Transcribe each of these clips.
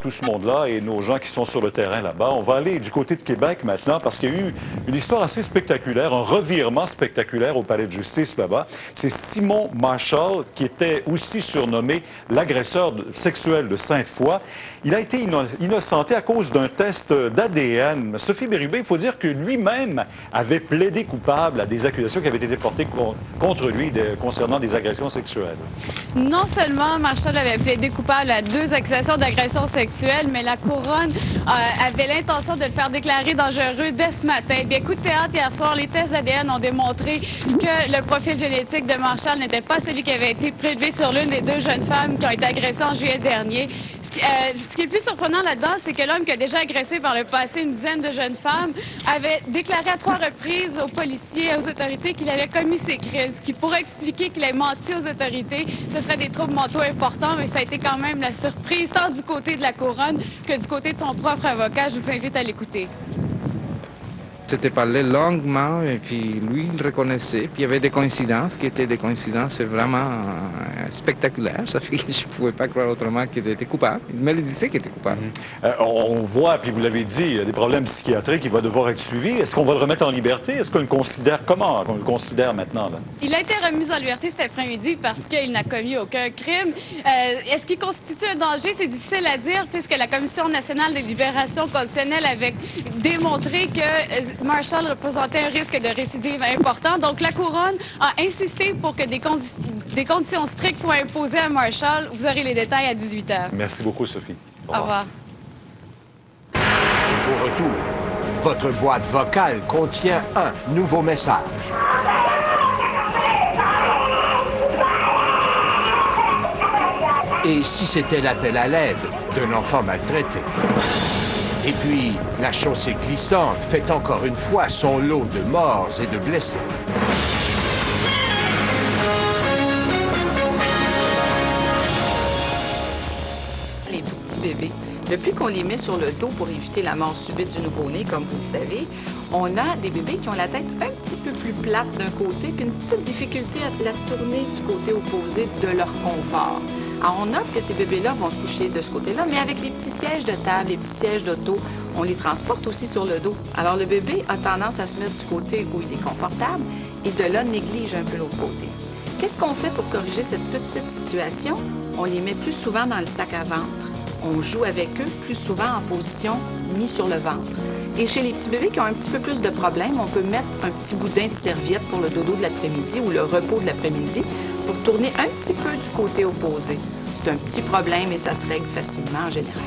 Tout ce monde-là et nos gens qui sont sur le terrain là-bas. On va aller du côté de Québec maintenant parce qu'il y a eu une histoire assez spectaculaire, un revirement spectaculaire au palais de justice là-bas. C'est Simon Marshall qui était aussi surnommé l'agresseur sexuel de Sainte-Foy. Il a été innocenté à cause d'un test d'ADN. Sophie Bérubé, il faut dire que lui-même avait plaidé coupable à des accusations qui avaient été portées contre lui concernant des agressions sexuelles. Non seulement Marshall avait plaidé coupable à 2 accusations d'agression sexuelle, mais la couronne avait l'intention de le faire déclarer dangereux dès ce matin. Bien, coup de théâtre hier soir, les tests d'ADN ont démontré que le profil génétique de Marshall n'était pas celui qui avait été prélevé sur l'une des 2 jeunes femmes qui ont été agressées en juillet dernier. Ce qui est le plus surprenant là-dedans, c'est que l'homme qui a déjà agressé par le passé une dizaine de jeunes femmes avait déclaré à 3 reprises aux policiers et aux autorités qu'il avait commis ces crimes, ce qui pourrait expliquer qu'il ait menti aux autorités. Ce serait des troubles mentaux importants, mais ça a été quand même la surprise, tant du côté de la couronne que du côté de son propre avocat. Je vous invite à l'écouter. C'était parlé longuement et puis lui, il reconnaissait. Puis il y avait des coïncidences qui étaient des coïncidences vraiment spectaculaires. Ça fait que je ne pouvais pas croire autrement qu'il était coupable. Il me le disait qu'il était coupable. On voit, puis vous l'avez dit, il y a des problèmes psychiatriques, il va devoir être suivi. Est-ce qu'on va le remettre en liberté? Est-ce qu'on le considère comment? On le considère maintenant, là? Il a été remis en liberté cet après-midi parce qu'il n'a commis aucun crime. Est-ce qu'il constitue un danger? C'est difficile à dire puisque la Commission nationale des libérations conditionnelles avait démontré que Marshall représentait un risque de récidive important. Donc, la Couronne a insisté pour que des conditions strictes soient imposées à Marshall. Vous aurez les détails à 18 h. Merci beaucoup, Sophie. Au revoir. Au retour, votre boîte vocale contient un nouveau message. Et si c'était l'appel à l'aide d'un enfant maltraité? Et puis, la chaussée glissante fait encore une fois son lot de morts et de blessés. Les tout petits bébés, depuis qu'on les met sur le dos pour éviter la mort subite du nouveau-né, comme vous le savez, on a des bébés qui ont la tête un petit peu plus plate d'un côté, puis une petite difficulté à la tourner du côté opposé de leur confort. Alors, on note que ces bébés-là vont se coucher de ce côté-là, mais avec les petits sièges de table, les petits sièges d'auto, on les transporte aussi sur le dos. Alors, le bébé a tendance à se mettre du côté où il est confortable et de là néglige un peu l'autre côté. Qu'est-ce qu'on fait pour corriger cette petite situation? On les met plus souvent dans le sac à ventre. On joue avec eux plus souvent en position mis sur le ventre. Et chez les petits bébés qui ont un petit peu plus de problèmes, on peut mettre un petit boudin de serviette pour le dodo de l'après-midi ou le repos de l'après-midi pour tourner un petit peu du côté opposé. C'est un petit problème et ça se règle facilement en général.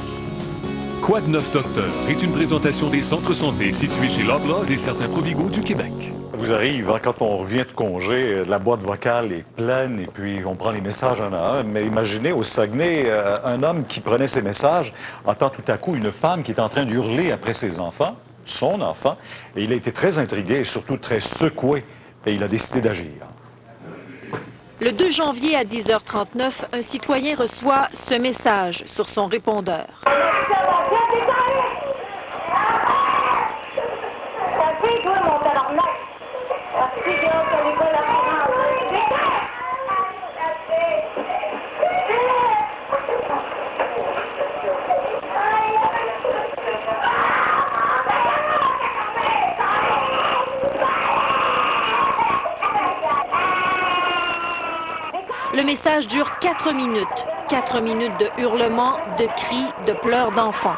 Quoi de neuf, docteur est une présentation des centres santé situés chez Loblaws et certains Provigo du Québec. Ça vous arrive, hein, quand on revient de congé, la boîte vocale est pleine et puis on prend les messages un à un. Mais imaginez au Saguenay, un homme qui prenait ses messages entend tout à coup une femme qui est en train d'hurler après ses enfants, son enfant, et il a été très intrigué et surtout très secoué et il a décidé d'agir. Le 2 janvier à 10h39, un citoyen reçoit ce message sur son répondeur. Le message dure 4 minutes. 4 minutes de hurlements, de cris, de pleurs d'enfants.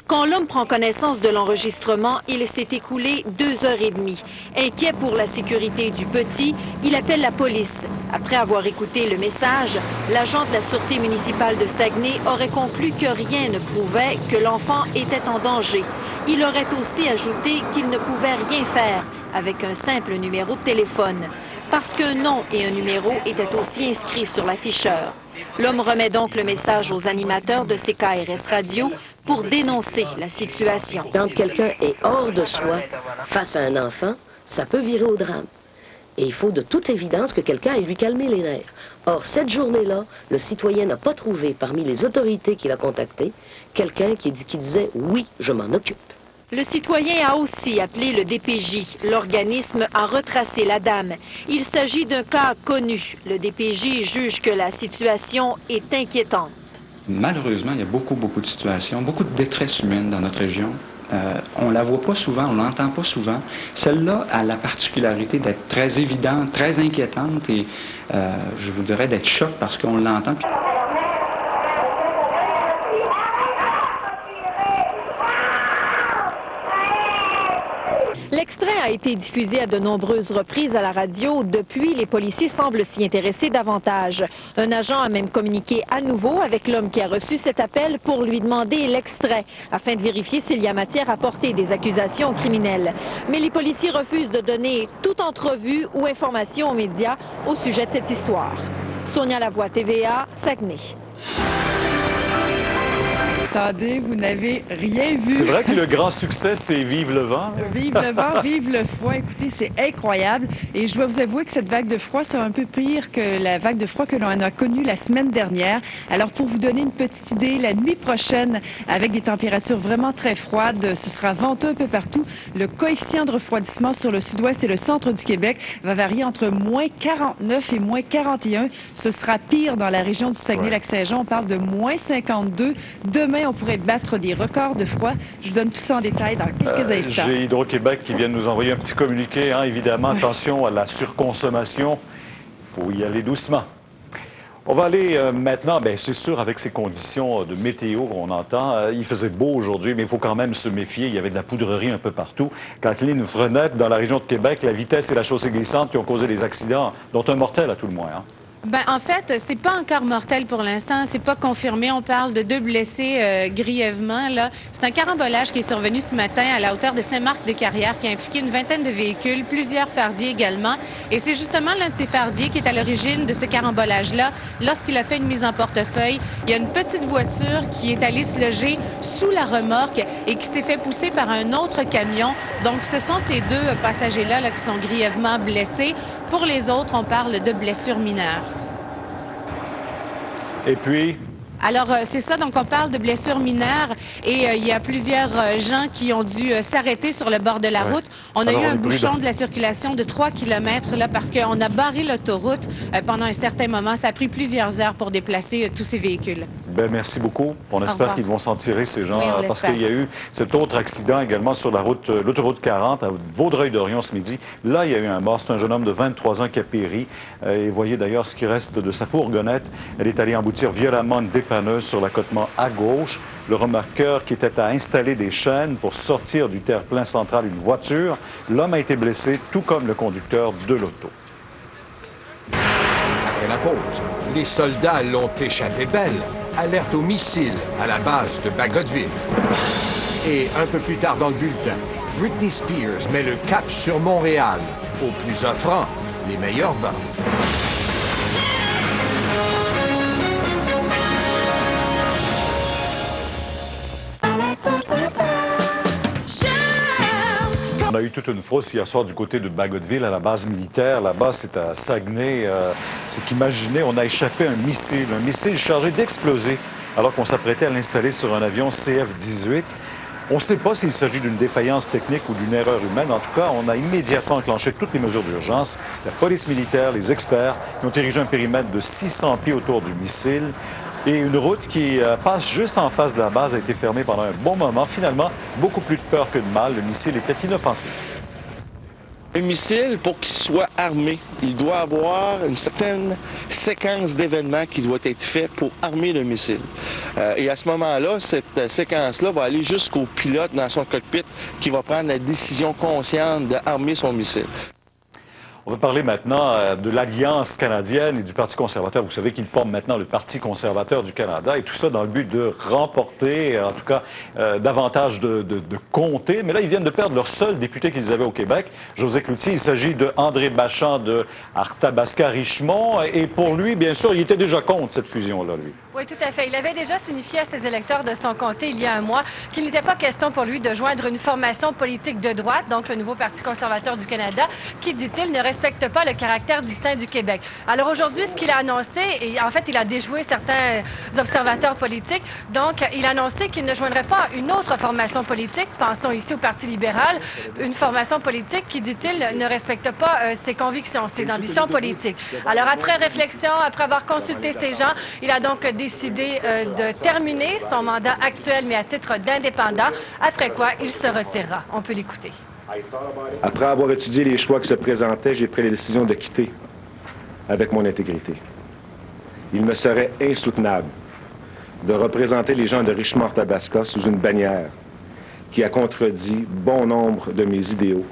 Quand l'homme prend connaissance de l'enregistrement, il s'est écoulé 2h30. Inquiet pour la sécurité du petit, il appelle la police. Après avoir écouté le message, l'agent de la Sûreté municipale de Saguenay aurait conclu que rien ne prouvait que l'enfant était en danger. Il aurait aussi ajouté qu'il ne pouvait rien faire avec un simple numéro de téléphone, parce qu'un nom et un numéro étaient aussi inscrits sur l'afficheur. L'homme remet donc le message aux animateurs de CKRS Radio pour dénoncer la situation. Quand quelqu'un est hors de soi face à un enfant, ça peut virer au drame. Et il faut de toute évidence que quelqu'un aille lui calmer les nerfs. Or, cette journée-là, le citoyen n'a pas trouvé, parmi les autorités qu'il a contactées, quelqu'un qui disait « oui, je m'en occupe ». Le citoyen a aussi appelé le DPJ. L'organisme a retracé la dame. Il s'agit d'un cas connu. Le DPJ juge que la situation est inquiétante. Malheureusement, il y a beaucoup de situations, beaucoup de détresse humaine dans notre région. On la voit pas souvent, on l'entend pas souvent. Celle-là a la particularité d'être très évidente, très inquiétante et je vous dirais d'être choc parce qu'on l'entend. L'extrait a été diffusé à de nombreuses reprises à la radio. Depuis, les policiers semblent s'y intéresser davantage. Un agent a même communiqué à nouveau avec l'homme qui a reçu cet appel pour lui demander l'extrait, afin de vérifier s'il y a matière à porter des accusations criminelles. Mais les policiers refusent de donner toute entrevue ou information aux médias au sujet de cette histoire. Sonia Lavoie, TVA, Saguenay. Attendez, vous n'avez rien vu. C'est vrai que le grand succès, c'est Vive le vent. Vive le vent, vive le froid. Écoutez, c'est incroyable. Et je dois vous avouer que cette vague de froid, c'est un peu pire que la vague de froid que l'on a connue la semaine dernière. Alors, pour vous donner une petite idée, la nuit prochaine, avec des températures vraiment très froides, ce sera venteux un peu partout. Le coefficient de refroidissement sur le sud-ouest et le centre du Québec va varier entre moins 49 et moins 41. Ce sera pire dans la région du Saguenay-Lac-Saint-Jean. On parle de moins 52. Demain, on pourrait battre des records de froid. Je vous donne tout ça en détail dans quelques instants. J'ai Hydro-Québec qui vient de nous envoyer un petit communiqué. Évidemment, attention à la surconsommation. Il faut y aller doucement. On va aller maintenant, bien c'est sûr, avec ces conditions de météo qu'on entend. Il faisait beau aujourd'hui, mais il faut quand même se méfier. Il y avait de la poudrerie un peu partout. Kathleen Frenette, dans la région de Québec, la vitesse et la chaussée glissante qui ont causé des accidents, dont un mortel à tout le moins. Ben, en fait, c'est pas encore mortel pour l'instant. C'est pas confirmé. On parle de 2 blessés grièvement. Là. C'est un carambolage qui est survenu ce matin à la hauteur de Saint-Marc-de-Carrière qui a impliqué une vingtaine de véhicules, plusieurs fardiers également. Et c'est justement l'un de ces fardiers qui est à l'origine de ce carambolage-là. Lorsqu'il a fait une mise en portefeuille, il y a une petite voiture qui est allée se loger sous la remorque et qui s'est fait pousser par un autre camion. Donc, ce sont ces 2 passagers-là là, qui sont grièvement blessés. Pour les autres, on parle de blessures mineures. Et puis... Alors, c'est ça. Donc, on parle de blessures mineures et il y a plusieurs gens qui ont dû s'arrêter sur le bord de la route. On a eu un bouchon de la circulation de 3 km là, parce qu'on a barré l'autoroute pendant un certain moment. Ça a pris plusieurs heures pour déplacer tous ces véhicules. Bien, merci beaucoup. On espère qu'ils vont s'en tirer, ces gens, oui, parce qu'il y a eu cet autre accident également sur la route, l'autoroute 40 à Vaudreuil-Dorion ce midi. Là, il y a eu un mort. C'est un jeune homme de 23 ans qui a péri. Et voyez d'ailleurs ce qui reste de sa fourgonnette. Elle est allée emboutir violemment une dépanneuse sur l'accotement à gauche. Le remorqueur qui était à installer des chaînes pour sortir du terre-plein central une voiture. L'homme a été blessé, tout comme le conducteur de l'auto. Après la pause, les soldats l'ont échappé belle. Alerte aux missiles à la base de Bagotville. Et un peu plus tard dans le bulletin, Britney Spears met le cap sur Montréal. Au plus offrant, les meilleurs bains. On a eu toute une frousse hier soir du côté de Bagotville, à la base militaire. Là-bas, c'est à Saguenay. C'est qu'imaginez, on a échappé un missile chargé d'explosifs, alors qu'on s'apprêtait à l'installer sur un avion CF-18. On ne sait pas s'il s'agit d'une défaillance technique ou d'une erreur humaine. En tout cas, on a immédiatement enclenché toutes les mesures d'urgence. La police militaire, les experts, qui ont érigé un périmètre de 600 pieds autour du missile. Et une route qui passe juste en face de la base a été fermée pendant un bon moment. Finalement, beaucoup plus de peur que de mal. Le missile était inoffensif. Un missile, pour qu'il soit armé, il doit avoir une certaine séquence d'événements qui doit être fait pour armer le missile. Et à ce moment-là, cette séquence-là va aller jusqu'au pilote dans son cockpit qui va prendre la décision consciente d'armer son missile. On va parler maintenant de l'Alliance canadienne et du Parti conservateur. Vous savez qu'ils forment maintenant le Parti conservateur du Canada et tout ça dans le but de remporter, en tout cas, davantage de comtés. Mais là, ils viennent de perdre leur seul député qu'ils avaient au Québec, José Cloutier. Il s'agit de André Bachand de Arthabasca-Richmond. Et pour lui, bien sûr, il était déjà contre cette fusion-là, lui. Oui, tout à fait. Il avait déjà signifié à ses électeurs de son comté il y a un mois qu'il n'était pas question pour lui de joindre une formation politique de droite, donc le nouveau Parti conservateur du Canada, qui, dit-il, ne respecte pas le caractère distinct du Québec. Alors aujourd'hui, ce qu'il a annoncé, et en fait, il a déjoué certains observateurs politiques, donc il a annoncé qu'il ne joindrait pas une autre formation politique, pensons ici au Parti libéral, une formation politique qui, dit-il, ne respecte pas ses convictions, ses ambitions politiques. Alors après réflexion, après avoir consulté ces gens, il a donc décidé de terminer son mandat actuel, mais à titre d'indépendant, après quoi il se retirera. On peut l'écouter. Après avoir étudié les choix qui se présentaient, j'ai pris la décision de quitter avec mon intégrité. Il me serait insoutenable de représenter les gens de Richemont-Tabasca sous une bannière qui a contredit bon nombre de mes idéaux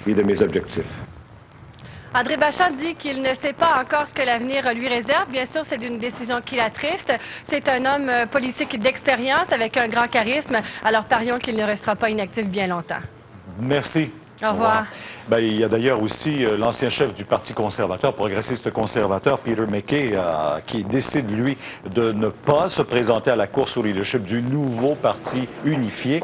et de mes objectifs. André Bachand dit qu'il ne sait pas encore ce que l'avenir lui réserve. Bien sûr, c'est une décision qui l'attriste. C'est un homme politique d'expérience avec un grand charisme. Alors parions qu'il ne restera pas inactif bien longtemps. Merci. Au revoir. Ben, il y a d'ailleurs aussi l'ancien chef du Parti conservateur, progressiste conservateur, Peter MacKay, qui décide, lui, de ne pas se présenter à la course au leadership du nouveau parti unifié.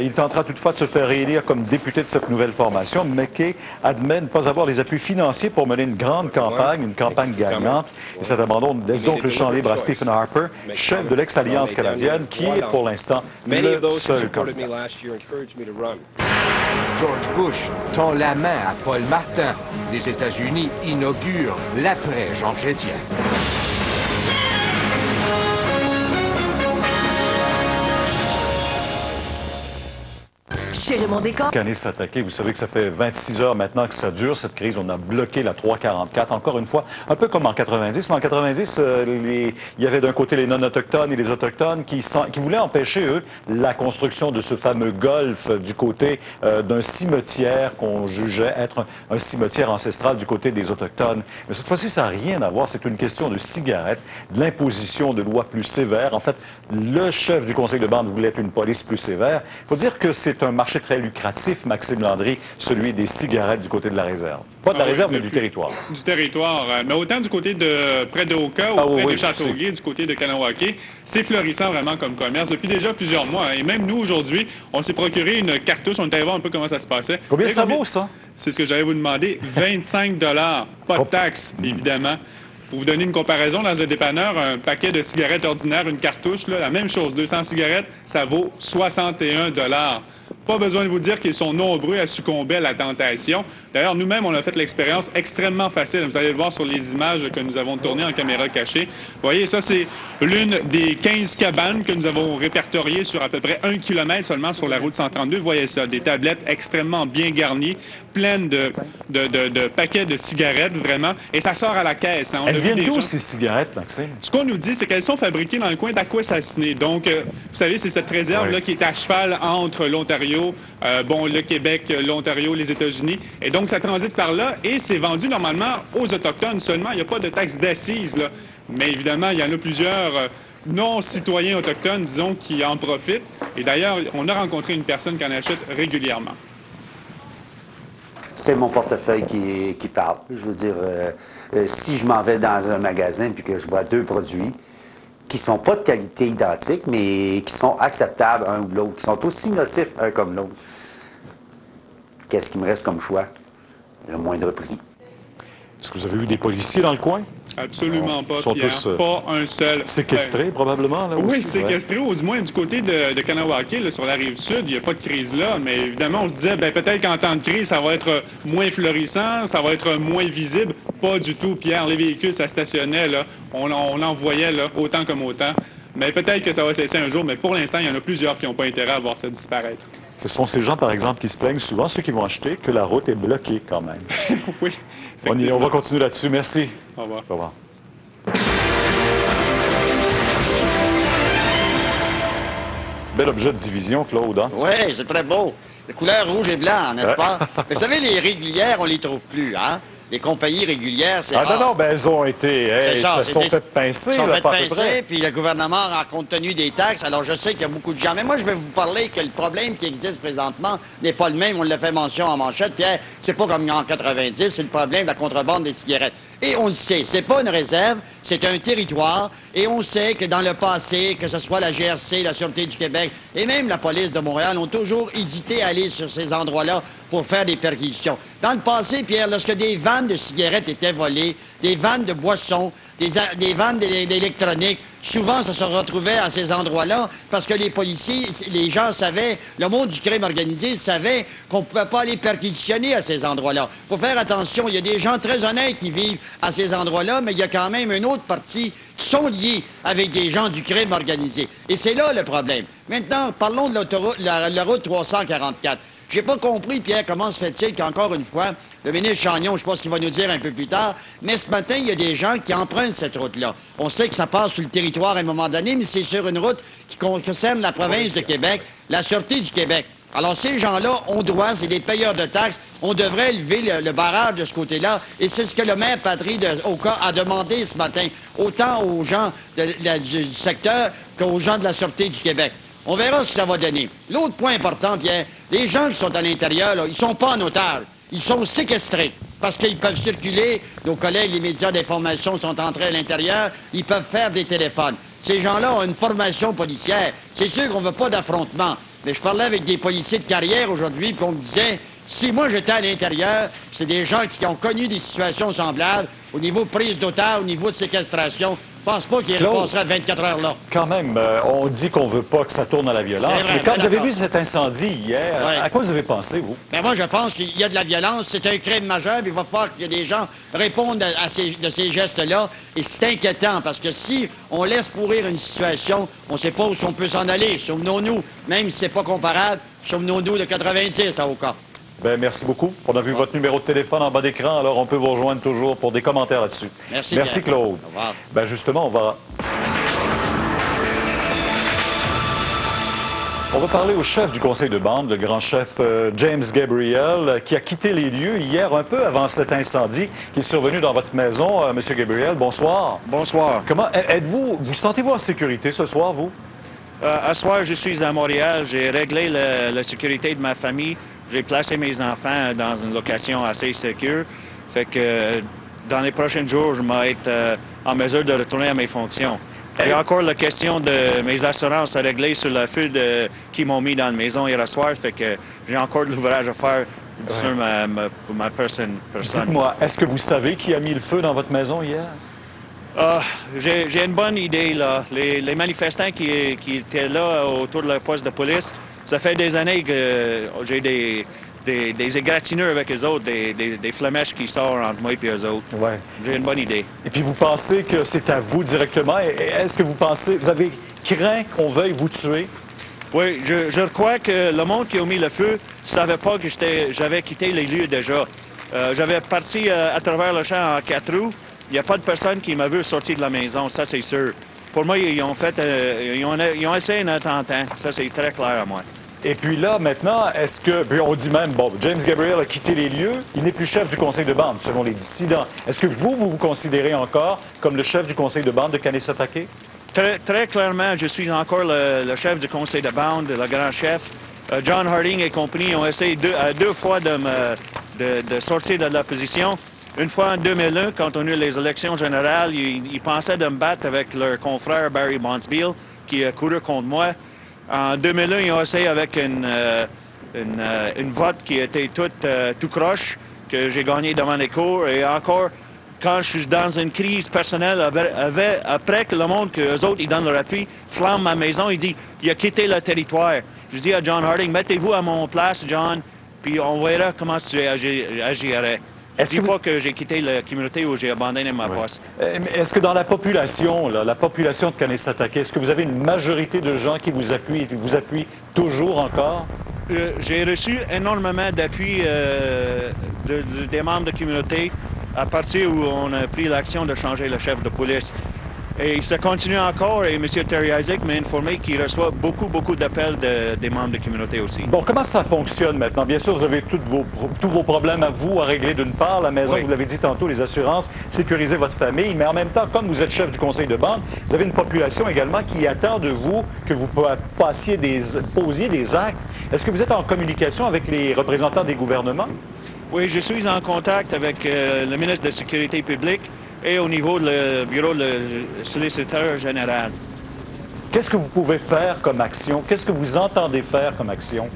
Il tentera toutefois de se faire réélire comme député de cette nouvelle formation. MacKay admet ne pas avoir les appuis financiers pour mener une grande campagne, une campagne gagnante. Et cet abandon laisse donc le champ libre à Stephen Harper, chef de l'ex-alliance canadienne, qui est pour l'instant le seul candidat. George Bush tend la main à Paul Martin. Les États-Unis inaugurent l'après-Jean Chrétien. Chez Raymond Descamps. Cannet s'attaquer. Vous savez que ça fait 26 heures maintenant que ça dure, cette crise. On a bloqué la 344, encore une fois, un peu comme en 90. Mais en 90, il y avait d'un côté les non-autochtones et les autochtones qui voulaient empêcher, eux, la construction de ce fameux golfe du côté d'un cimetière qu'on jugeait être un cimetière ancestral du côté des autochtones. Mais cette fois-ci, ça n'a rien à voir. C'est une question de cigarettes, de l'imposition de lois plus sévères. En fait, le chef du conseil de bande voulait une police plus sévère. Il faut dire que c'est un marché très lucratif, Maxime Landry, celui des cigarettes du côté de la réserve. Pas de la réserve, mais du territoire. Du territoire. Mais autant du côté de près de Oka ou près de Châteauguay, du côté de Kanawake, c'est florissant vraiment comme commerce depuis déjà plusieurs mois. Et même nous, aujourd'hui, on s'est procuré une cartouche. On est allé voir un peu comment ça se passait. Combien ça vaut, ça? C'est ce que j'allais vous demander. 25 $. Pas de taxes, évidemment. Pour vous donner une comparaison, dans un dépanneur, un paquet de cigarettes ordinaires, une cartouche, là, la même chose, 200 cigarettes, ça vaut 61 $. Pas besoin de vous dire qu'ils sont nombreux à succomber à la tentation. D'ailleurs, nous-mêmes, on a fait l'expérience extrêmement facile. Vous allez le voir sur les images que nous avons tournées en caméra cachée. Vous voyez, ça, c'est l'une des 15 cabanes que nous avons répertoriées sur à peu près 1 kilomètre seulement sur la route 132. Vous voyez ça, des tablettes extrêmement bien garnies, pleines de paquets de cigarettes, vraiment. Et ça sort à la caisse. Hein. Elles viennent d'où, ces cigarettes, Maxime? Ce qu'on nous dit, c'est qu'elles sont fabriquées dans le coin d'Akwesasne. Donc, vous savez, c'est cette réserve-là qui est à cheval entre l'Ontario, le Québec, l'Ontario, les États-Unis. Et donc, ça transite par là et c'est vendu normalement aux Autochtones seulement. Il n'y a pas de taxe d'assises, là. Mais évidemment, il y en a plusieurs non-citoyens autochtones, disons, qui en profitent. Et d'ailleurs, on a rencontré une personne qui en achète régulièrement. C'est mon portefeuille qui parle. Je veux dire, si je m'en vais dans un magasin puis que je vois deux produits qui sont pas de qualité identique, mais qui sont acceptables un ou l'autre, qui sont aussi nocifs un comme l'autre, qu'est-ce qui me reste comme choix? Le moindre prix. Est-ce que vous avez eu des policiers dans le coin? Absolument pas, Pierre. Tous, pas un seul. Séquestrés, probablement, là oui, aussi, séquestrés, ou du moins du côté de Kanawake, là, sur la rive sud, il n'y a pas de crise là, mais évidemment, on se disait, peut-être qu'en temps de crise, ça va être moins florissant, ça va être moins visible. Pas du tout, Pierre. Les véhicules, ça stationnait, là. On en voyait, là, autant comme autant. Mais peut-être que ça va cesser un jour, mais pour l'instant, il y en a plusieurs qui n'ont pas intérêt à voir ça disparaître. Ce sont ces gens, par exemple, qui se plaignent souvent, ceux qui vont acheter, que la route est bloquée quand même. Oui. On va continuer là-dessus. Merci. Au revoir. Au revoir. Bel objet de division, Claude. Hein? Oui, c'est très beau. Les couleurs rouge et blanc, n'est-ce pas? Mais vous savez, les régulières, on les trouve plus, hein? Les compagnies régulières, c'est rare. Non, elles ont été... Elles se sont fait pincer, Elles sont là, fait pas à peu pincer, près. puis le gouvernement rend compte tenu des taxes. Alors, je sais qu'il y a beaucoup de gens. Mais moi, je vais vous parler que le problème qui existe présentement n'est pas le même. On l'a fait mention en manchette. Pierre, c'est pas comme en 90, c'est le problème de la contrebande des cigarettes. Et on le sait, c'est pas une réserve, c'est un territoire. Et on sait que dans le passé, que ce soit la GRC, la Sûreté du Québec et même la police de Montréal ont toujours hésité à aller sur ces endroits-là pour faire des perquisitions. Dans le passé, Pierre, lorsque des vannes de cigarettes étaient volées, des vannes de boissons, des vannes d'électronique, souvent, ça se retrouvait à ces endroits-là parce que les policiers, les gens savaient, le monde du crime organisé savait qu'on ne pouvait pas aller perquisitionner à ces endroits-là. Il faut faire attention, il y a des gens très honnêtes qui vivent à ces endroits-là, mais il y a quand même une autre partie qui sont liés avec des gens du crime organisé. Et c'est là le problème. Maintenant, parlons de la route 344. J'ai pas compris, Pierre, comment se fait-il qu'encore une fois, le ministre Chagnon, je pense qu'il va nous dire un peu plus tard, mais ce matin, il y a des gens qui empruntent cette route-là. On sait que ça passe sur le territoire à un moment donné, mais c'est sur une route qui concerne la province de Québec, la Sûreté du Québec. Alors, ces gens-là, on doit, c'est des payeurs de taxes, on devrait lever le barrage de ce côté-là, et c'est ce que le maire Patry a demandé ce matin, autant aux gens du secteur qu'aux gens de la Sûreté du Québec. On verra ce que ça va donner. L'autre point important, Pierre, les gens qui sont à l'intérieur, là, ils sont pas en otage. Ils sont séquestrés parce qu'ils peuvent circuler. Nos collègues, les médias d'information sont entrés à l'intérieur. Ils peuvent faire des téléphones. Ces gens-là ont une formation policière. C'est sûr qu'on ne veut pas d'affrontement. Mais je parlais avec des policiers de carrière aujourd'hui, puis on me disait, si moi j'étais à l'intérieur, c'est des gens qui ont connu des situations semblables, au niveau de prise d'otage, au niveau de séquestration, je pense pas qu'il repasserait 24 heures là. Quand même, on dit qu'on veut pas que ça tourne à la violence. Vrai, mais quand vous avez d'accord. vu cet incendie hier, à quoi vous avez pensé, vous? Ben moi, je pense qu'il y a de la violence. C'est un crime majeur. Il va falloir que des gens répondent de ces gestes-là. Et c'est inquiétant parce que si on laisse pourrir une situation, on ne sait pas où on peut s'en aller. Souvenons-nous, même si c'est pas comparable, souvenons-nous de 86 à Oka. Ben, merci beaucoup. On a vu votre numéro de téléphone en bas d'écran, alors on peut vous rejoindre toujours pour des commentaires là-dessus. Merci, Merci, Pierre. Claude. Au revoir. Ben, justement, on va parler au chef du conseil de bande, le grand chef James Gabriel, qui a quitté les lieux hier, un peu avant cet incendie qui est survenu dans votre maison. Monsieur Gabriel, bonsoir. Bonsoir. Comment vous sentez-vous en sécurité ce soir, vous? À ce soir, je suis à Montréal. J'ai réglé la sécurité de ma famille. J'ai placé mes enfants dans une location assez sécure. Fait que dans les prochains jours, je vais être en mesure de retourner à mes fonctions. J'ai encore la question de mes assurances à régler sur le feu qu'ils m'ont mis dans la maison hier soir. Fait que j'ai encore de l'ouvrage à faire sur ma personne. Dites-moi, est-ce que vous savez qui a mis le feu dans votre maison hier? J'ai une bonne idée, là. Les manifestants qui étaient là autour de la poste de police, ça fait des années que j'ai des égratignures avec eux autres, des flamèches qui sortent entre moi et eux autres. Ouais. J'ai une bonne idée. Et puis vous pensez que c'est à vous directement? Est-ce que vous avez craint qu'on veuille vous tuer? Oui, je crois que le monde qui a mis le feu ne savait pas que j'avais quitté les lieux déjà. J'avais parti à travers le champ en 4 roues. Il n'y a pas de personne qui m'a vu sortir de la maison, ça c'est sûr. Pour moi, ils ont essayé un attentat. Ça, c'est très clair à moi. Et puis là, maintenant, est-ce que... Puis on dit même, bon, James Gabriel a quitté les lieux, il n'est plus chef du conseil de bande, selon les dissidents. Est-ce que vous considérez encore comme le chef du conseil de bande de Kanesatake? Très clairement, je suis encore le chef du conseil de bande, le grand chef. John Harding et compagnie ont essayé deux fois de sortir de l'opposition. Une fois en 2001, quand on a eu les élections générales, ils pensaient de me battre avec leur confrère Barry Bondsbill, qui a couru contre moi. En 2001, ils ont essayé avec une vote qui était tout croche, que j'ai gagné devant les cours. Et encore, quand je suis dans une crise personnelle, après que le monde, qu'eux autres, ils donnent leur appui, flamme ma maison, il a quitté le territoire. Je dis à John Harding, mettez-vous à mon place, John, puis on verra comment tu agirais. Dis pas que j'ai quitté la communauté ou j'ai abandonné ma poste. Est-ce que dans la population, la population de Kanesatake, est-ce que vous avez une majorité de gens qui vous appuient et qui vous appuient toujours encore? J'ai reçu énormément d'appui des membres de la communauté à partir où on a pris l'action de changer le chef de police. Et ça continue encore et M. Terry Isaac m'a informé qu'il reçoit beaucoup d'appels des membres de la communauté aussi. Bon, comment ça fonctionne maintenant? Bien sûr, vous avez tous vos problèmes à vous à régler d'une part, la maison, vous l'avez dit tantôt, les assurances, sécuriser votre famille, mais en même temps, comme vous êtes chef du conseil de bande, vous avez une population également qui attend de vous que vous posiez des actes. Est-ce que vous êtes en communication avec les représentants des gouvernements? Oui, je suis en contact avec le ministre de la Sécurité publique. et au niveau du bureau du solliciteur général. Qu'est-ce que vous pouvez faire comme action? Qu'est-ce que vous entendez faire comme action?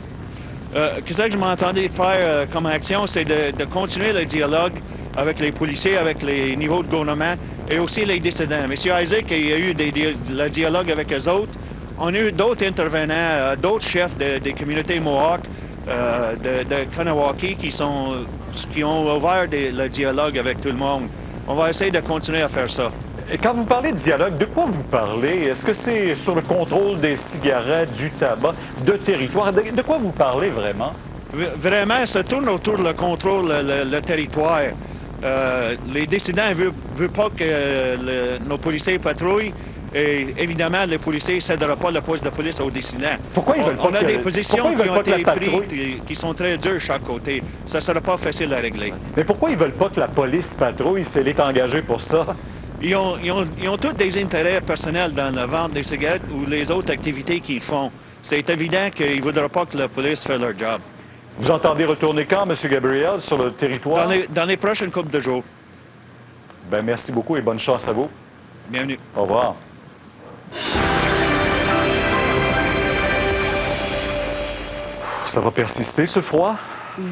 Qu'est-ce que je m'entendais faire comme action, c'est de continuer le dialogue avec les policiers, avec les niveaux de gouvernement et aussi les dissidents. M. Isaac, il y a eu le dialogue avec eux autres. On a eu d'autres intervenants, d'autres chefs des communautés Mohawk, de Kanawaki qui ont ouvert le dialogue avec tout le monde. On va essayer de continuer à faire ça. Et quand vous parlez de dialogue, de quoi vous parlez? Est-ce que c'est sur le contrôle des cigarettes, du tabac, de territoire? De quoi vous parlez vraiment? Vraiment, ça tourne autour du contrôle, le territoire. Les dissidents ne veulent pas que nos policiers patrouillent. Et évidemment, les policiers ne céderont pas le poste de police aux dissidents. Pourquoi ils veulent pas On a des positions qui ont été prises qui sont très dures de chaque côté. Ça ne sera pas facile à régler. Mais pourquoi ils veulent pas que la police patrouille si elle est engagée pour ça? Ils ont tous des intérêts personnels dans la vente des cigarettes ou les autres activités qu'ils font. C'est évident qu'ils ne voudraient pas que la police fasse leur job. Vous entendez retourner quand, M. Gabriel, sur le territoire? Dans les prochaines couples de jours. Bien, merci beaucoup et bonne chance à vous. Bienvenue. Au revoir. Ça va persister, ce froid?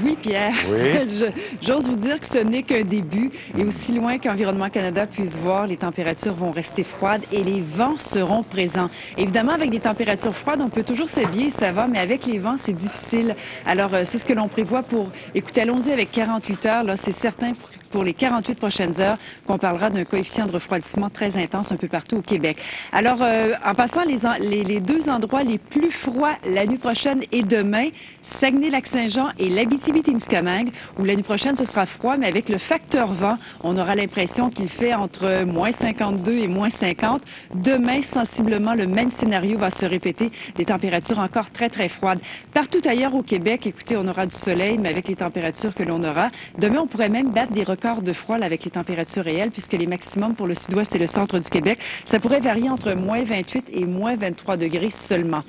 Oui, Pierre. Oui. J'ose vous dire que ce n'est qu'un début. Et aussi loin qu'Environnement Canada puisse voir, les températures vont rester froides et les vents seront présents. Évidemment, avec des températures froides, on peut toujours s'habiller, ça va, mais avec les vents, c'est difficile. Alors, c'est ce que l'on prévoit pour... Écoutez, allons-y avec 48 heures. Là, c'est certain pour les 48 prochaines heures qu'on parlera d'un coefficient de refroidissement très intense un peu partout au Québec. Alors, en passant, les deux endroits les plus froids la nuit prochaine et demain, Saguenay-Lac-Saint-Jean et l'Abitibi-Témiscamingue, où la nuit prochaine, ce sera froid, mais avec le facteur vent, on aura l'impression qu'il fait entre moins 52 et moins 50. Demain, sensiblement, le même scénario va se répéter, des températures encore très, très froides. Partout ailleurs au Québec, écoutez, on aura du soleil, mais avec les températures que l'on aura. Demain, on pourrait même battre des records de froid là, avec les températures réelles, puisque les maximums pour le sud-ouest et le centre du Québec, ça pourrait varier entre moins 28 et moins 23 degrés seulement.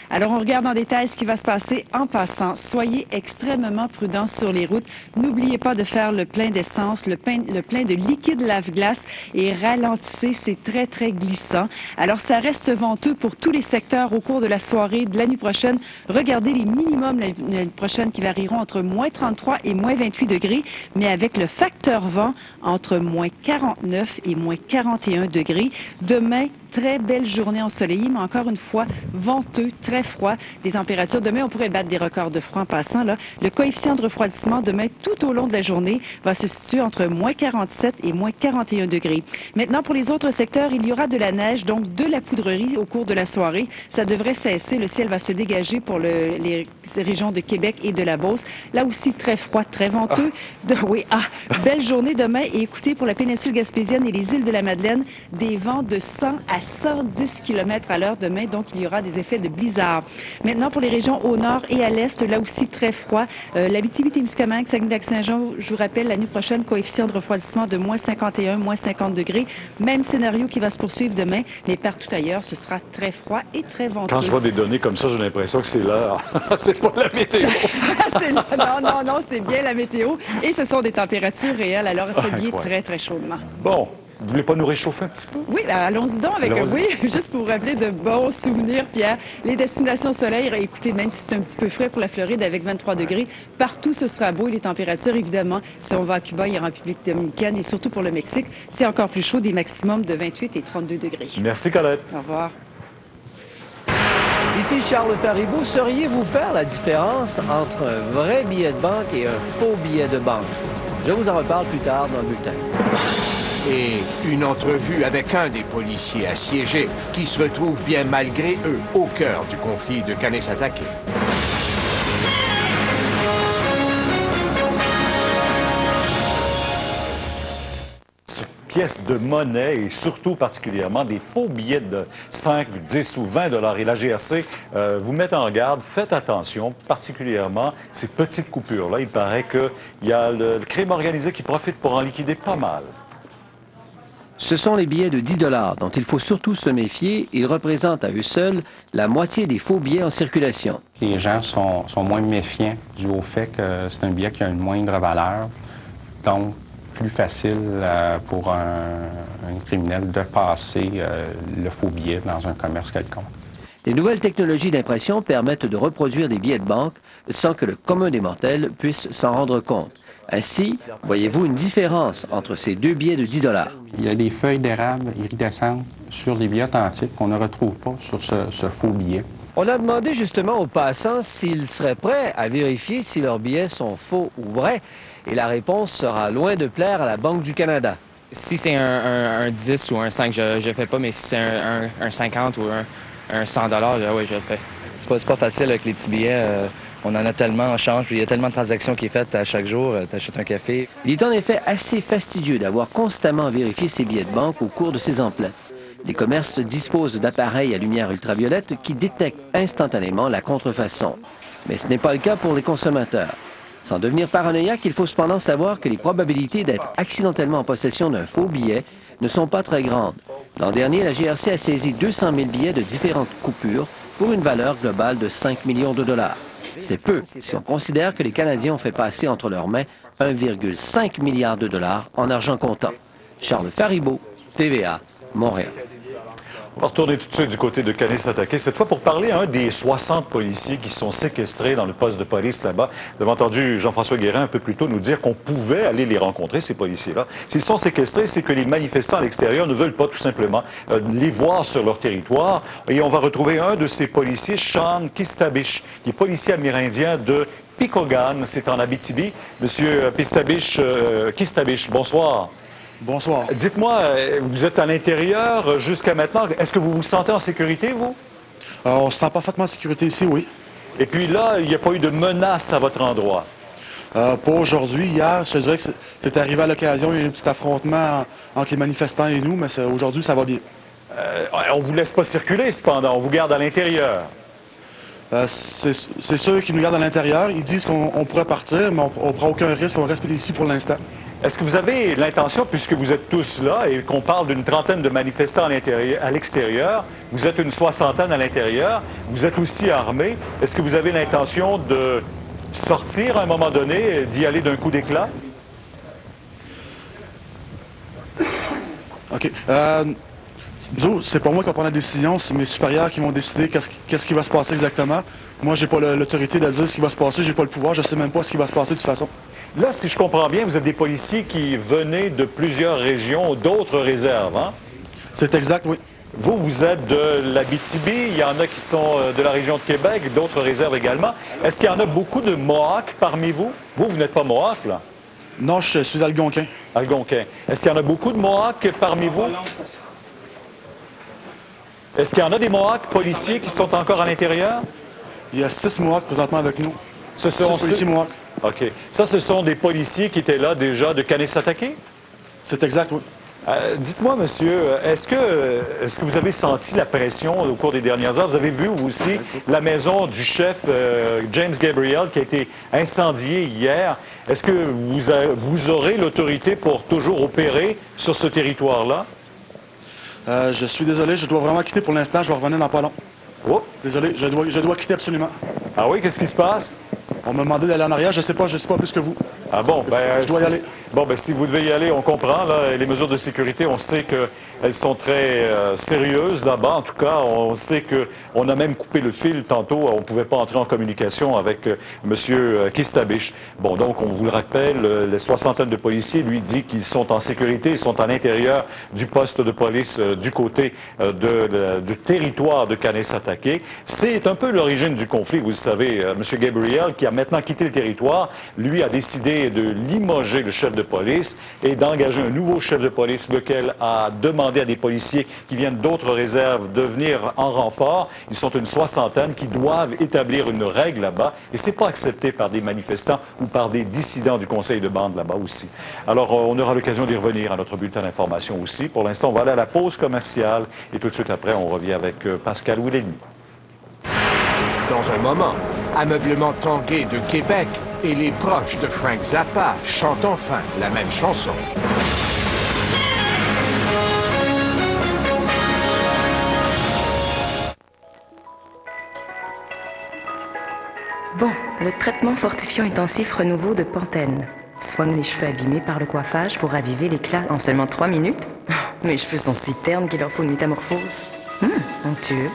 Alors, on regarde en détail ce qui va se passer en passant. Soyez extrêmement prudents sur les routes. N'oubliez pas de faire le plein d'essence, le plein de liquide lave-glace et ralentissez, c'est très, très glissant. Alors, ça reste venteux pour tous les secteurs au cours de la soirée de la nuit prochaine. Regardez les minimums la nuit prochaine qui varieront entre moins 33 et moins 28 degrés, mais avec le facteur vent entre moins 49 et moins 41 degrés. Demain, très belle journée ensoleillée, mais encore une fois, venteux, très froid. Des températures, demain, on pourrait battre des records de froid en passant. Là. Le coefficient de refroidissement, demain, tout au long de la journée, va se situer entre moins 47 et moins 41 degrés. Maintenant, pour les autres secteurs, il y aura de la neige, donc de la poudrerie au cours de la soirée. Ça devrait cesser. Le ciel va se dégager pour les régions de Québec et de la Beauce. Là aussi, très froid, très venteux. Belle journée demain. Et écoutez, pour la péninsule gaspésienne et les îles de la Madeleine, des vents de 100 à 110 km à l'heure demain, donc il y aura des effets de blizzard. Maintenant, pour les régions au nord et à l'est, là aussi très froid. L'Abitibi-Témiscamingue, Saguenay-Lac-Saint-Jean, je vous rappelle, la nuit prochaine, coefficient de refroidissement de moins 51, moins 50 degrés. Même scénario qui va se poursuivre demain, mais partout ailleurs, ce sera très froid et très venteux. Quand je vois des données comme ça, j'ai l'impression que c'est l'heure. C'est pas la météo. Non, c'est bien la météo. Et ce sont des températures réelles, alors s'habiller très, très chaudement. Bon. Vous voulez pas nous réchauffer un petit peu? Oui, ben allons-y donc avec juste pour vous rappeler de bons souvenirs, Pierre. Les destinations soleil, écoutez, même si c'est un petit peu frais pour la Floride avec 23 degrés, partout ce sera beau et les températures, évidemment, si on va à Cuba, il y aura en République dominicaine et surtout pour le Mexique, c'est encore plus chaud, des maximums de 28 et 32 degrés. Merci, Colette. Au revoir. Ici Charles Faribault. Sauriez-vous faire la différence entre un vrai billet de banque et un faux billet de banque? Je vous en reparle plus tard dans le bulletin. Et une entrevue avec un des policiers assiégés qui se retrouve bien malgré eux au cœur du conflit de Kanesatake. Pièces de monnaie et surtout particulièrement des faux billets de 5, 10 ou 20 $ et la GRC vous met en garde. Faites attention, particulièrement ces petites coupures-là. Il paraît qu'il y a le crime organisé qui profite pour en liquider pas mal. Ce sont les billets de 10 $ dont il faut surtout se méfier. Ils représentent à eux seuls la moitié des faux billets en circulation. Les gens sont moins méfiants dû au fait que c'est un billet qui a une moindre valeur. Donc, plus facile pour un criminel de passer le faux billet dans un commerce quelconque. Les nouvelles technologies d'impression permettent de reproduire des billets de banque sans que le commun des mortels puisse s'en rendre compte. Ainsi, voyez-vous une différence entre ces deux billets de 10 $? Il y a des feuilles d'érable iridescentes sur les billets authentiques qu'on ne retrouve pas sur ce faux billet. On a demandé justement aux passants s'ils seraient prêts à vérifier si leurs billets sont faux ou vrais, et la réponse sera loin de plaire à la Banque du Canada. Si c'est un 10 ou un 5, je ne fais pas, mais si c'est un 50 ou un 100 $, oui, je le fais. C'est pas facile avec les petits billets. On en a tellement en change, puis il y a tellement de transactions qui est faites à chaque jour. Tu achètes un café. Il est en effet assez fastidieux d'avoir constamment vérifié ses billets de banque au cours de ses emplettes. Les commerces disposent d'appareils à lumière ultraviolette qui détectent instantanément la contrefaçon. Mais ce n'est pas le cas pour les consommateurs. Sans devenir paranoïaque, il faut cependant savoir que les probabilités d'être accidentellement en possession d'un faux billet ne sont pas très grandes. L'an dernier, la GRC a saisi 200 000 billets de différentes coupures pour une valeur globale de 5 millions de $. C'est peu si on considère que les Canadiens ont fait passer entre leurs mains 1,5 milliard de $ en argent comptant. Charles Faribault, TVA, Montréal. On va retourner tout de suite du côté de Kanesatake, cette fois pour parler à un des 60 policiers qui sont séquestrés dans le poste de police là-bas. Vous avez entendu Jean-François Guérin un peu plus tôt nous dire qu'on pouvait aller les rencontrer, ces policiers-là. S'ils sont séquestrés, c'est que les manifestants à l'extérieur ne veulent pas tout simplement les voir sur leur territoire. Et on va retrouver un de ces policiers, Sean Kistabish, qui est policier amérindien de Picogan, c'est en Abitibi. Monsieur Kistabish, bonsoir. Bonsoir. Dites-moi, vous êtes à l'intérieur jusqu'à maintenant. Est-ce que vous vous sentez en sécurité, vous? On se sent parfaitement en sécurité ici, oui. Et puis là, il n'y a pas eu de menace à votre endroit? Pas aujourd'hui. Hier, je te dirais que c'est arrivé à l'occasion. Il y a eu un petit affrontement entre les manifestants et nous, mais aujourd'hui, ça va bien. On ne vous laisse pas circuler, cependant. On vous garde à l'intérieur. C'est ceux qui nous gardent à l'intérieur. Ils disent qu'on pourrait partir, mais on ne prend aucun risque. On reste ici pour l'instant. Est-ce que vous avez l'intention, puisque vous êtes tous là et qu'on parle d'une trentaine de manifestants à l'extérieur, vous êtes une soixantaine à l'intérieur, vous êtes aussi armés, est-ce que vous avez l'intention de sortir à un moment donné, d'y aller d'un coup d'éclat? OK. C'est pas moi qui va prendre la décision, c'est mes supérieurs qui vont décider qu'est-ce qui va se passer exactement. Moi, j'ai pas l'autorité de dire ce qui va se passer, j'ai pas le pouvoir, je sais même pas ce qui va se passer de toute façon. Là, si je comprends bien, vous êtes des policiers qui venaient de plusieurs régions, d'autres réserves, hein? C'est exact, oui. Vous êtes de l'Abitibi, il y en a qui sont de la région de Québec, d'autres réserves également. Est-ce qu'il y en a beaucoup de Mohawks parmi vous? Vous n'êtes pas Mohawk, là? Non, je suis algonquin. Algonquin. Est-ce qu'il y en a beaucoup de Mohawks parmi vous? Est-ce qu'il y en a des Mohawks policiers qui sont encore à l'intérieur? Il y a 6 Mohawks présentement avec nous. Ce sont 6 policiers Mohawks. OK. Ça, ce sont des policiers qui étaient là déjà de Kanesatake? C'est exact, oui. Dites-moi, monsieur, est-ce que vous avez senti la pression au cours des dernières heures? Vous avez vu, vous aussi, la maison du chef James Gabriel qui a été incendiée hier. Est-ce que vous aurez l'autorité pour toujours opérer sur ce territoire-là? Je suis désolé, je dois vraiment quitter pour l'instant. Je vais revenir dans pas long. Oh. Désolé, je dois quitter absolument. Ah oui, qu'est-ce qui se passe? On m'a demandé d'aller en arrière, je sais pas plus que vous. Ah bon, je dois y aller. Bon, ben si vous devez y aller, on comprend. Là, les mesures de sécurité, on sait qu'elles sont très sérieuses là-bas. En tout cas, on sait qu'on a même coupé le fil tantôt. On ne pouvait pas entrer en communication avec M. Kistabish. Bon, donc, on vous le rappelle, les soixantaine de policiers, lui, dit qu'ils sont en sécurité. Ils sont à l'intérieur du poste de police du côté du territoire de Kanesatake. C'est un peu l'origine du conflit. Vous le savez, M. Gabriel, qui a maintenant quitté le territoire, lui a décidé de limoger le chef de police et d'engager un nouveau chef de police, lequel a demandé à des policiers qui viennent d'autres réserves de venir en renfort. Ils sont une soixantaine qui doivent établir une règle là-bas et c'est pas accepté par des manifestants ou par des dissidents du conseil de bande là-bas aussi. Alors, on aura l'occasion d'y revenir à notre bulletin d'information aussi. Pour l'instant, on va aller à la pause commerciale et tout de suite après, on revient avec Pascal Ouellini. Dans un moment, Ameublement Tanguay de Québec et les proches de Frank Zappa chantent enfin la même chanson. Bon, le traitement fortifiant intensif renouveau de Pantene. Soigne les cheveux abîmés par le coiffage pour raviver l'éclat en seulement 3 minutes. Mes cheveux sont si ternes qu'il leur faut une métamorphose. Onctueux.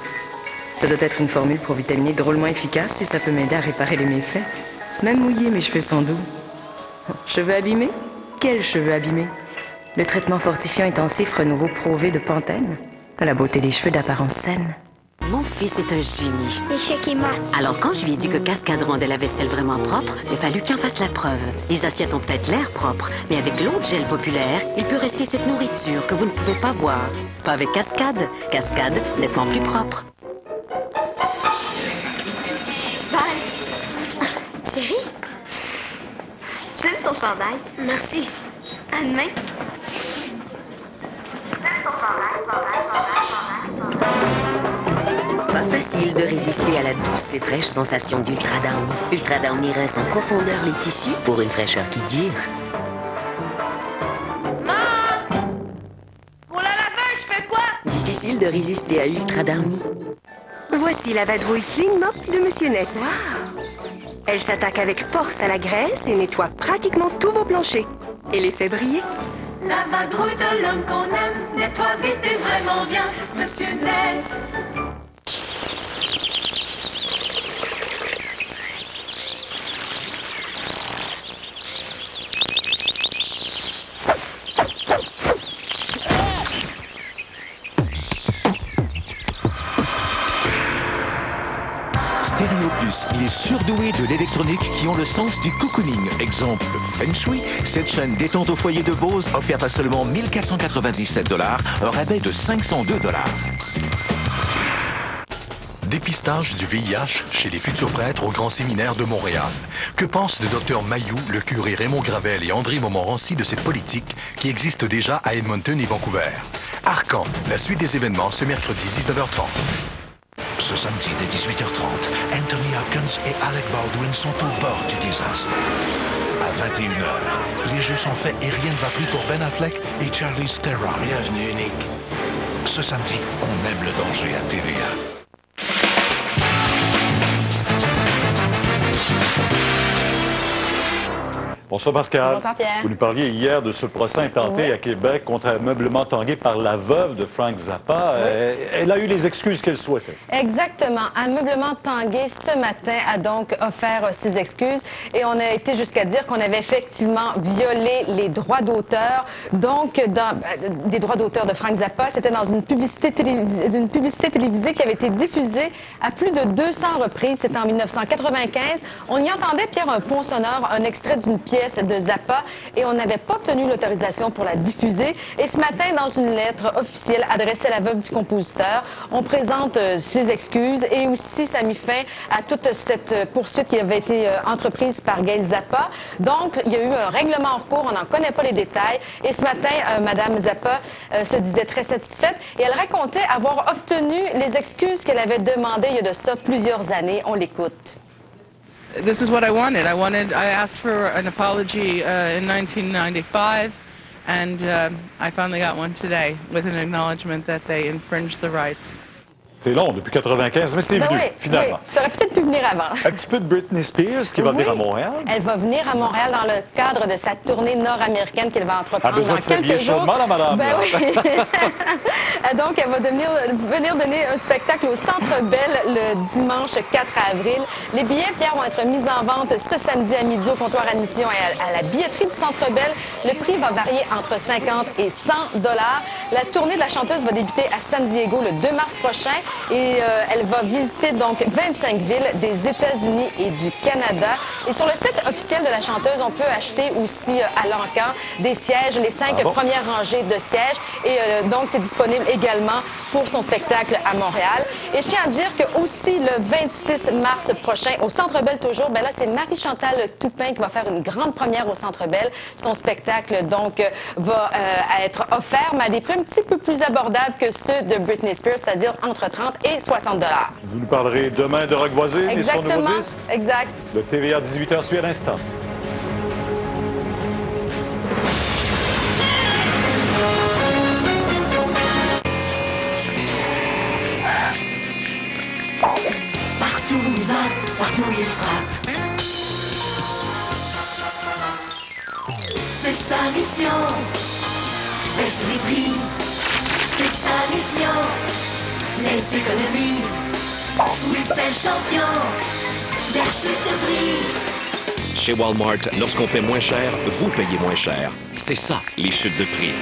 Ça doit être une formule pour vitaminer drôlement efficace si ça peut m'aider à réparer les méfaits. Même mouillés, mes cheveux sont doux. Cheveux abîmés? Quels cheveux abîmés? Le traitement fortifiant intensif Renouveau Pro-V de Pantene. La beauté des cheveux d'apparence saine. Mon fils est un génie. Échec et mat. Alors quand je lui ai dit que Cascade rendait la vaisselle vraiment propre, il a fallu qu'il en fasse la preuve. Les assiettes ont peut-être l'air propres, mais avec l'autre gel populaire, il peut rester cette nourriture que vous ne pouvez pas voir. Pas avec Cascade. Cascade, nettement plus propre. Bye. Thierry? J'aime ton chandail. Merci. À demain. Pas facile de résister à la douce et fraîche sensation d'Ultra Downy. Ultra Downy rince en profondeur les tissus pour une fraîcheur qui dure. Pour la laveuse, je fais quoi? Difficile de résister à Ultra Downy. Voici la vadrouille Clean Mop de Monsieur Net. Elle s'attaque avec force à la graisse et nettoie pratiquement tous vos planchers. Et les fait briller. La vadrouille de l'homme qu'on aime nettoie vite et vraiment bien, Monsieur Net. Stéréoplus, les surdoués de l'électronique qui ont le sens du cocooning. Exemple, Feng Shui, cette chaîne détente au foyer de Bose offerte à seulement 1 497 $, un rabais de 502 $. Dépistage du VIH chez les futurs prêtres au Grand Séminaire de Montréal. Que pense le docteur Mayou, le curé Raymond Gravel et André Montmorency de cette politique qui existe déjà à Edmonton et Vancouver? Arcan, la suite des événements ce mercredi 19h30. Ce samedi dès 18h30, Anthony Hopkins et Alec Baldwin sont au bord du désastre. À 21h, les jeux sont faits et rien ne va plus pour Ben Affleck et Charlize Theron. Bienvenue unique. Ce samedi, on aime le danger à TVA. Bonsoir Pascal. Bonsoir Pierre. Vous nous parliez hier de ce procès intenté à Québec contre un meublement tangué par la veuve de Frank Zappa. Oui. Elle a eu les excuses qu'elle souhaitait. Exactement. Un meublement tangué ce matin a donc offert ses excuses et on a été jusqu'à dire qu'on avait effectivement violé les droits d'auteur. Donc, des droits d'auteur de Frank Zappa, c'était dans une publicité télévisée qui avait été diffusée à plus de 200 reprises. C'était en 1995. On y entendait, Pierre, un fond sonore, un extrait d'une pièce de Zappa et on n'avait pas obtenu l'autorisation pour la diffuser. Et ce matin, dans une lettre officielle adressée à la veuve du compositeur, on présente ses excuses et aussi ça a mis fin à toute cette poursuite qui avait été entreprise par Gail Zappa. Donc, il y a eu un règlement en cours, on n'en connaît pas les détails. Et ce matin, Madame Zappa se disait très satisfaite et elle racontait avoir obtenu les excuses qu'elle avait demandées il y a de ça plusieurs années. On l'écoute. This is what I wanted. I asked for an apology in 1995, and I finally got one today with an acknowledgement that they infringed the rights. C'est long, depuis 95, mais c'est venu, finalement. Oui. Tu aurais peut-être pu venir avant. Un petit peu de Britney Spears qui va venir à Montréal. Elle va venir à Montréal dans le cadre de sa tournée nord-américaine qu'elle va entreprendre dans quelques jours. Chaudement, la madame. Ben oui. Donc, elle va venir donner un spectacle au Centre Bell le dimanche 4 avril. Les billets, Pierre, vont être mis en vente ce samedi à midi au comptoir admission et à la billetterie du Centre Bell. Le prix va varier entre 50 et 100 $. La tournée de la chanteuse va débuter à San Diego le 2 mars prochain. Et elle va visiter donc 25 villes des États-Unis et du Canada. Et sur le site officiel de la chanteuse, on peut acheter aussi à l'encan des sièges, les 5 premières rangées de sièges. Et donc, c'est disponible également pour son spectacle à Montréal. Et je tiens à dire que aussi le 26 mars prochain, au Centre Bell toujours, ben là, c'est Marie-Chantal Toupin qui va faire une grande première au Centre Bell. Son spectacle, donc, va être offert, mais à des prix un petit peu plus abordables que ceux de Britney Spears, c'est-à-dire entre 30 et 60 $. Vous nous parlerez demain de Rock Voisine et son nouveau disque. Exact. Le TVA 18h suit à l'instant. Partout où il va, partout où il frappe. sa mission. Baisser les prix, c'est sa mission. Les économies, oui c'est le champion. Des chutes de prix. Chez Walmart, lorsqu'on fait moins cher, vous payez moins cher. C'est ça, les chutes de prix.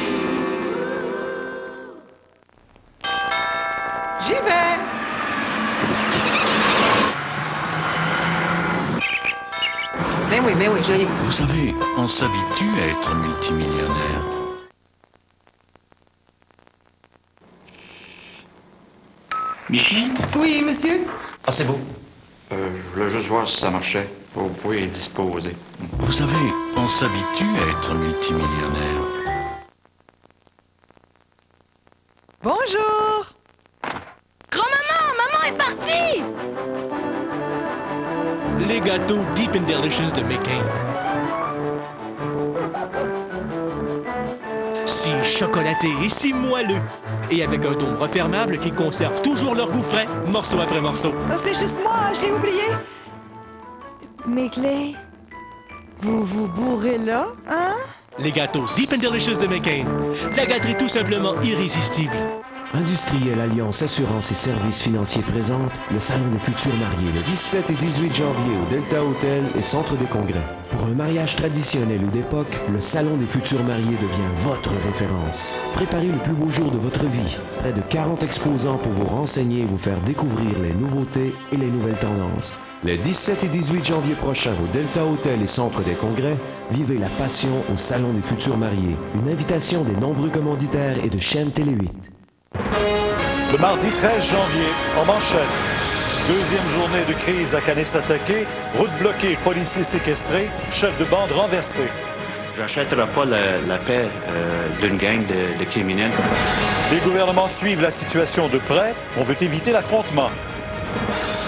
J'y vais! Mais oui, j'arrive. Vous savez, on s'habitue à être multimillionnaire. Michi? Oui, monsieur? Ah, c'est beau. Je voulais juste voir si ça marchait. Vous pouvez y disposer. Vous savez, on s'habitue à être multimillionnaire. Bonjour! Grand-maman, maman est partie! Les gâteaux Deep and Delicious de McCain. Si chocolaté et si moelleux. Et avec un dôme refermable qui conserve toujours leur goût frais, morceau après morceau. Oh, c'est juste moi, j'ai oublié. Mes clés. Vous vous bourrez là, hein? Les gâteaux Deep and Delicious de McCain. La gâterie tout simplement irrésistible. Industriel Alliance Assurance et Services Financiers présente le Salon des futurs mariés le 17 et 18 janvier au Delta Hotel et Centre des Congrès. Pour un mariage traditionnel ou d'époque, le Salon des futurs mariés devient votre référence. Préparez le plus beau jour de votre vie. Près de 40 exposants pour vous renseigner et vous faire découvrir les nouveautés et les nouvelles tendances. Les 17 et 18 janvier prochains au Delta Hotel et Centre des Congrès, vivez la passion au Salon des futurs mariés. Une invitation des nombreux commanditaires et de chaîne Télé 8. Le mardi 13 janvier, en manchette, deuxième journée de crise à Kanesatake, route bloquée, policiers séquestrés, chef de bande renversé. J'achèterai pas la paix d'une gang de criminels. Les gouvernements suivent la situation de près. On veut éviter l'affrontement.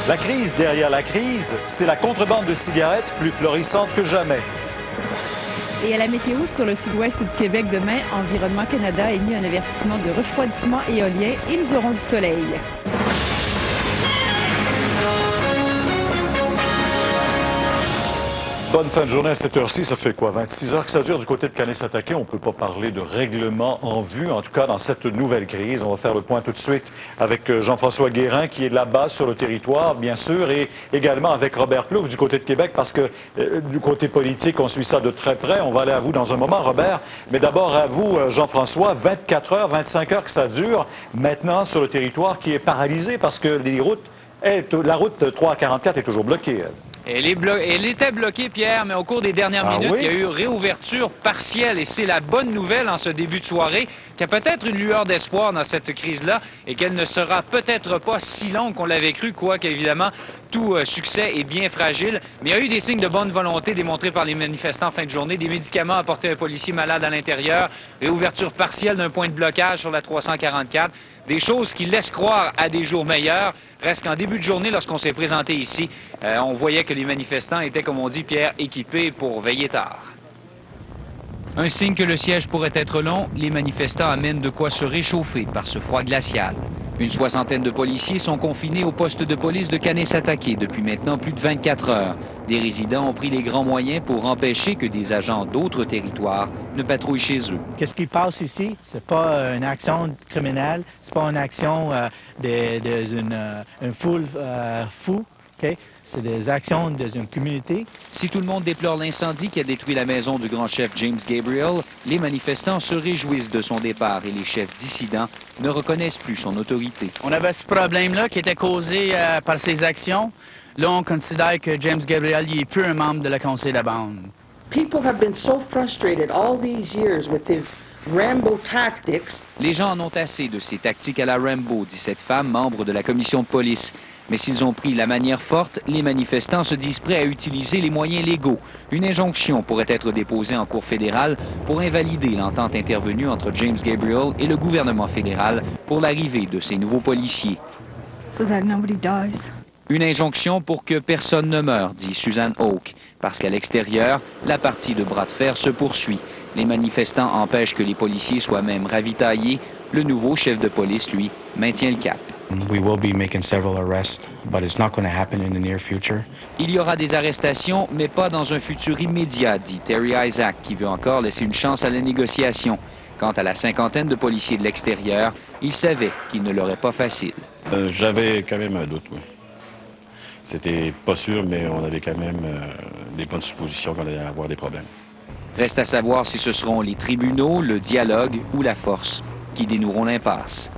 La crise derrière la crise, c'est la contrebande de cigarettes plus florissante que jamais. Et à la météo, sur le sud-ouest du Québec demain, Environnement Canada a émis un avertissement de refroidissement éolien et nous aurons du soleil. Bonne fin de journée à cette heure-ci. Ça fait quoi, 26 heures que ça dure du côté de Kanesatake? On ne peut pas parler de règlement en vue, en tout cas dans cette nouvelle crise. On va faire le point tout de suite avec Jean-François Guérin, qui est là-bas sur le territoire, bien sûr, et également avec Robert Plouffe du côté de Québec, parce que du côté politique, on suit ça de très près. On va aller à vous dans un moment, Robert. Mais d'abord à vous, Jean-François, 24 heures, 25 heures que ça dure maintenant sur le territoire qui est paralysé parce que la route 344 est toujours bloquée, elle. Elle était bloquée, Pierre, mais au cours des dernières minutes, il y a eu réouverture partielle. Et c'est la bonne nouvelle en ce début de soirée qu'il y a peut-être une lueur d'espoir dans cette crise-là et qu'elle ne sera peut-être pas si longue qu'on l'avait cru, quoique, évidemment, tout succès est bien fragile. Mais il y a eu des signes de bonne volonté démontrés par les manifestants en fin de journée. Des médicaments apportés à un policier malade à l'intérieur, réouverture partielle d'un point de blocage sur la 344. Des choses qui laissent croire à des jours meilleurs. Reste qu'en début de journée, lorsqu'on s'est présenté ici, on voyait que les manifestants étaient, comme on dit, Pierre, équipés pour veiller tard. Un signe que le siège pourrait être long, les manifestants amènent de quoi se réchauffer par ce froid glacial. Une soixantaine de policiers sont confinés au poste de police de Kanesatake depuis maintenant plus de 24 heures. Des résidents ont pris les grands moyens pour empêcher que des agents d'autres territoires ne patrouillent chez eux. Qu'est-ce qui passe ici? C'est pas une action criminelle, c'est pas une action d'une foule fou. Okay? C'est des actions d'une communauté. Si tout le monde déplore l'incendie qui a détruit la maison du grand chef James Gabriel, les manifestants se réjouissent de son départ et les chefs dissidents ne reconnaissent plus son autorité. On avait ce problème-là qui était causé par ses actions. Là, on considère que James Gabriel n'est plus un membre de la conseil de bande. People have been so frustrated all these years with his Rambo tactics. Les gens en ont assez de ces tactiques à la Rambo, dit cette femme, membre de la commission de police. Mais s'ils ont pris la manière forte, les manifestants se disent prêts à utiliser les moyens légaux. Une injonction pourrait être déposée en cour fédérale pour invalider l'entente intervenue entre James Gabriel et le gouvernement fédéral pour l'arrivée de ces nouveaux policiers. So that nobody dies. Une injonction pour que personne ne meure, dit Suzanne Oak, parce qu'à l'extérieur, la partie de bras de fer se poursuit. Les manifestants empêchent que les policiers soient même ravitaillés. Le nouveau chef de police, lui, maintient le cap. We will be making several arrests, but it's not going to happen in the near future. Il y aura des arrestations, mais pas dans un futur immédiat, dit Terry Isaac, qui veut encore laisser une chance à la négociation. Quant à la cinquantaine de policiers de l'extérieur, il savait qu'il ne l'aurait pas facile. J'avais quand même un doute, oui. C'était pas sûr, mais on avait quand même des bonnes suppositions qu'on allait avoir des problèmes. Reste à savoir si ce seront les tribunaux, le dialogue ou la force qui dénoueront l'impasse.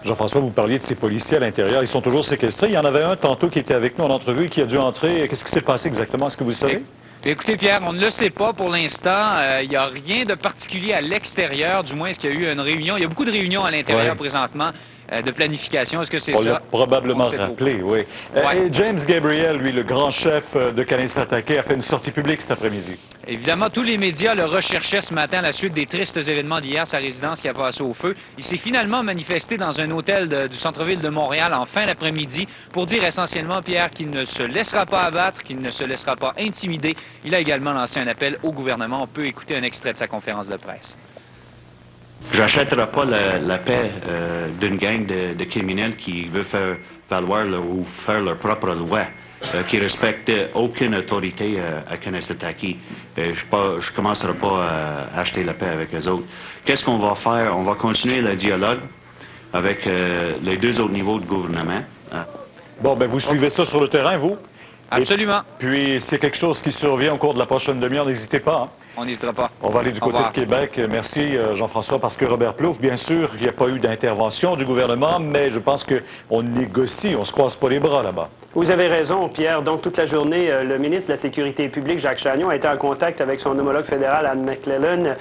Jean-François, vous parliez de ces policiers à l'intérieur. Ils sont toujours séquestrés. Il y en avait un tantôt qui était avec nous en entrevue qui a dû entrer. Qu'est-ce qui s'est passé exactement? Est-ce que vous le savez? Écoutez, Pierre, on ne le sait pas pour l'instant. Il n'y a rien de particulier à l'extérieur. Du moins, est-ce qu'il y a eu une réunion? Il y a beaucoup de réunions à l'intérieur présentement de planification. Est-ce que c'est ça? On l'a probablement rappelé, oui. Et James Gabriel, lui, le grand chef de Kanesatake, a fait une sortie publique cet après-midi. Évidemment, tous les médias le recherchaient ce matin à la suite des tristes événements d'hier, sa résidence qui a passé au feu. Il s'est finalement manifesté dans un hôtel du centre-ville de Montréal en fin d'après-midi pour dire essentiellement, Pierre, qu'il ne se laissera pas abattre, qu'il ne se laissera pas intimider. Il a également lancé un appel au gouvernement. On peut écouter un extrait de sa conférence de presse. J'achèterai pas la paix d'une gang de criminels qui veut faire valoir ou faire leur propre loi, qui respecte aucune autorité à Kanesatake. Je commencerai pas à acheter la paix avec eux autres. Qu'est-ce qu'on va faire? On va continuer le dialogue avec les deux autres niveaux de gouvernement. Bon, ben vous suivez ça sur le terrain, vous? Absolument. Et puis, s'il y a quelque chose qui survient au cours de la prochaine demi-heure, n'hésitez pas. Hein? On n'hésitera pas. On va aller du côté de Québec. Merci, Jean-François, parce que Robert Plouffe, bien sûr, il n'y a pas eu d'intervention du gouvernement, mais je pense qu'on négocie, on ne se croise pas les bras là-bas. Vous avez raison, Pierre. Donc, toute la journée, le ministre de la Sécurité publique, Jacques Chagnon, a été en contact avec son homologue fédéral, Anne McClellan.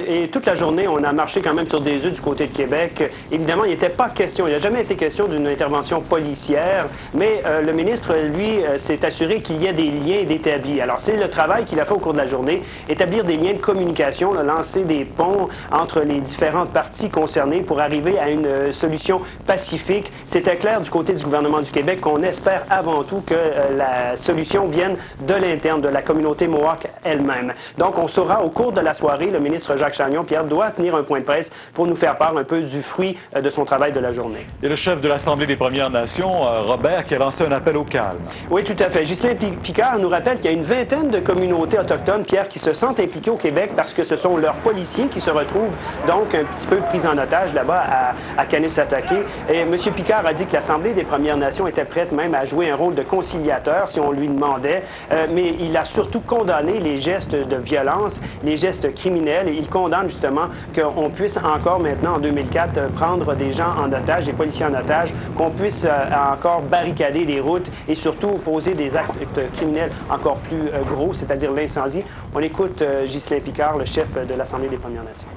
Et toute la journée, on a marché quand même sur des œufs du côté de Québec. Évidemment, il n'était pas question, il n'a jamais été question d'une intervention policière, mais le ministre, lui, s'est assuré qu'il y ait des liens d'établis. Alors, c'est le travail qu'il a fait au cours de la journée, établir des liens de communication, lancer des ponts entre les différentes parties concernées pour arriver à une solution pacifique. C'était clair du côté du gouvernement du Québec qu'on espère avant tout que la solution vienne de l'interne, de la communauté Mohawk elle-même. Donc, on saura au cours de la soirée, le ministre Jacques Chagnon, Pierre, doit tenir un point de presse pour nous faire part un peu du fruit de son travail de la journée. Et le chef de l'Assemblée des Premières Nations, Robert, qui a lancé un appel au calme. Oui, tout à fait. Ghislain Picard nous rappelle qu'il y a une vingtaine de communautés autochtones, Pierre, qui se sentent impliquées au Québec parce que ce sont leurs policiers qui se retrouvent donc un petit peu pris en otage là-bas à Kanesatake. Et M. Picard a dit que l'Assemblée des Premières Nations était prête même à jouer un rôle de conciliateur si on lui demandait, mais il a surtout condamné les gestes de violence, les gestes criminels, et il condamne justement qu'on puisse encore maintenant, en 2004, prendre des gens en otage, des policiers en otage, qu'on puisse encore barricader des routes et surtout poser des actes criminels encore plus gros, c'est-à-dire l'incendie. On écoute Ghislain Picard, le chef de l'Assemblée des Premières Nations.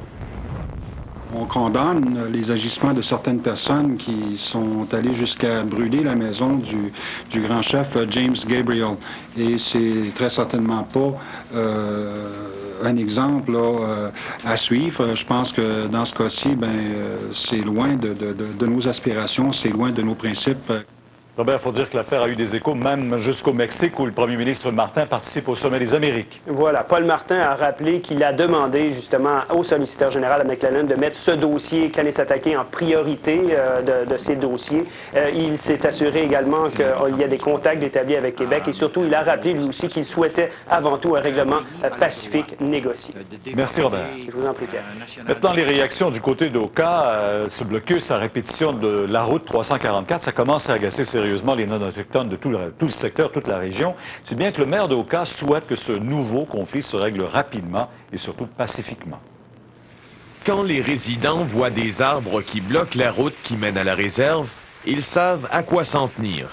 On condamne les agissements de certaines personnes qui sont allées jusqu'à brûler la maison du grand chef James Gabriel. Et c'est très certainement pas un exemple là, à suivre. Je pense que dans ce cas-ci, c'est loin de nos aspirations, c'est loin de nos principes. Robert, il faut dire que l'affaire a eu des échos même jusqu'au Mexique où le premier ministre Martin participe au sommet des Amériques. Voilà. Paul Martin a rappelé qu'il a demandé justement au solliciteur général à McClellan de mettre ce dossier Kanesatake en priorité de ces dossiers. Il s'est assuré également qu'il y a des contacts établis avec Québec et surtout, il a rappelé lui aussi qu'il souhaitait avant tout un règlement pacifique négocié. Merci, Robert. Je vous en prie, Pierre. Maintenant, les réactions du côté d'Oka, ce blocus à répétition de la route 344, ça commence à agacer sérieusement les non-autochtones de tout le secteur, toute la région. C'est bien que le maire d'Oka souhaite que ce nouveau conflit se règle rapidement et surtout pacifiquement. Quand les résidents voient des arbres qui bloquent la route qui mène à la réserve, ils savent à quoi s'en tenir.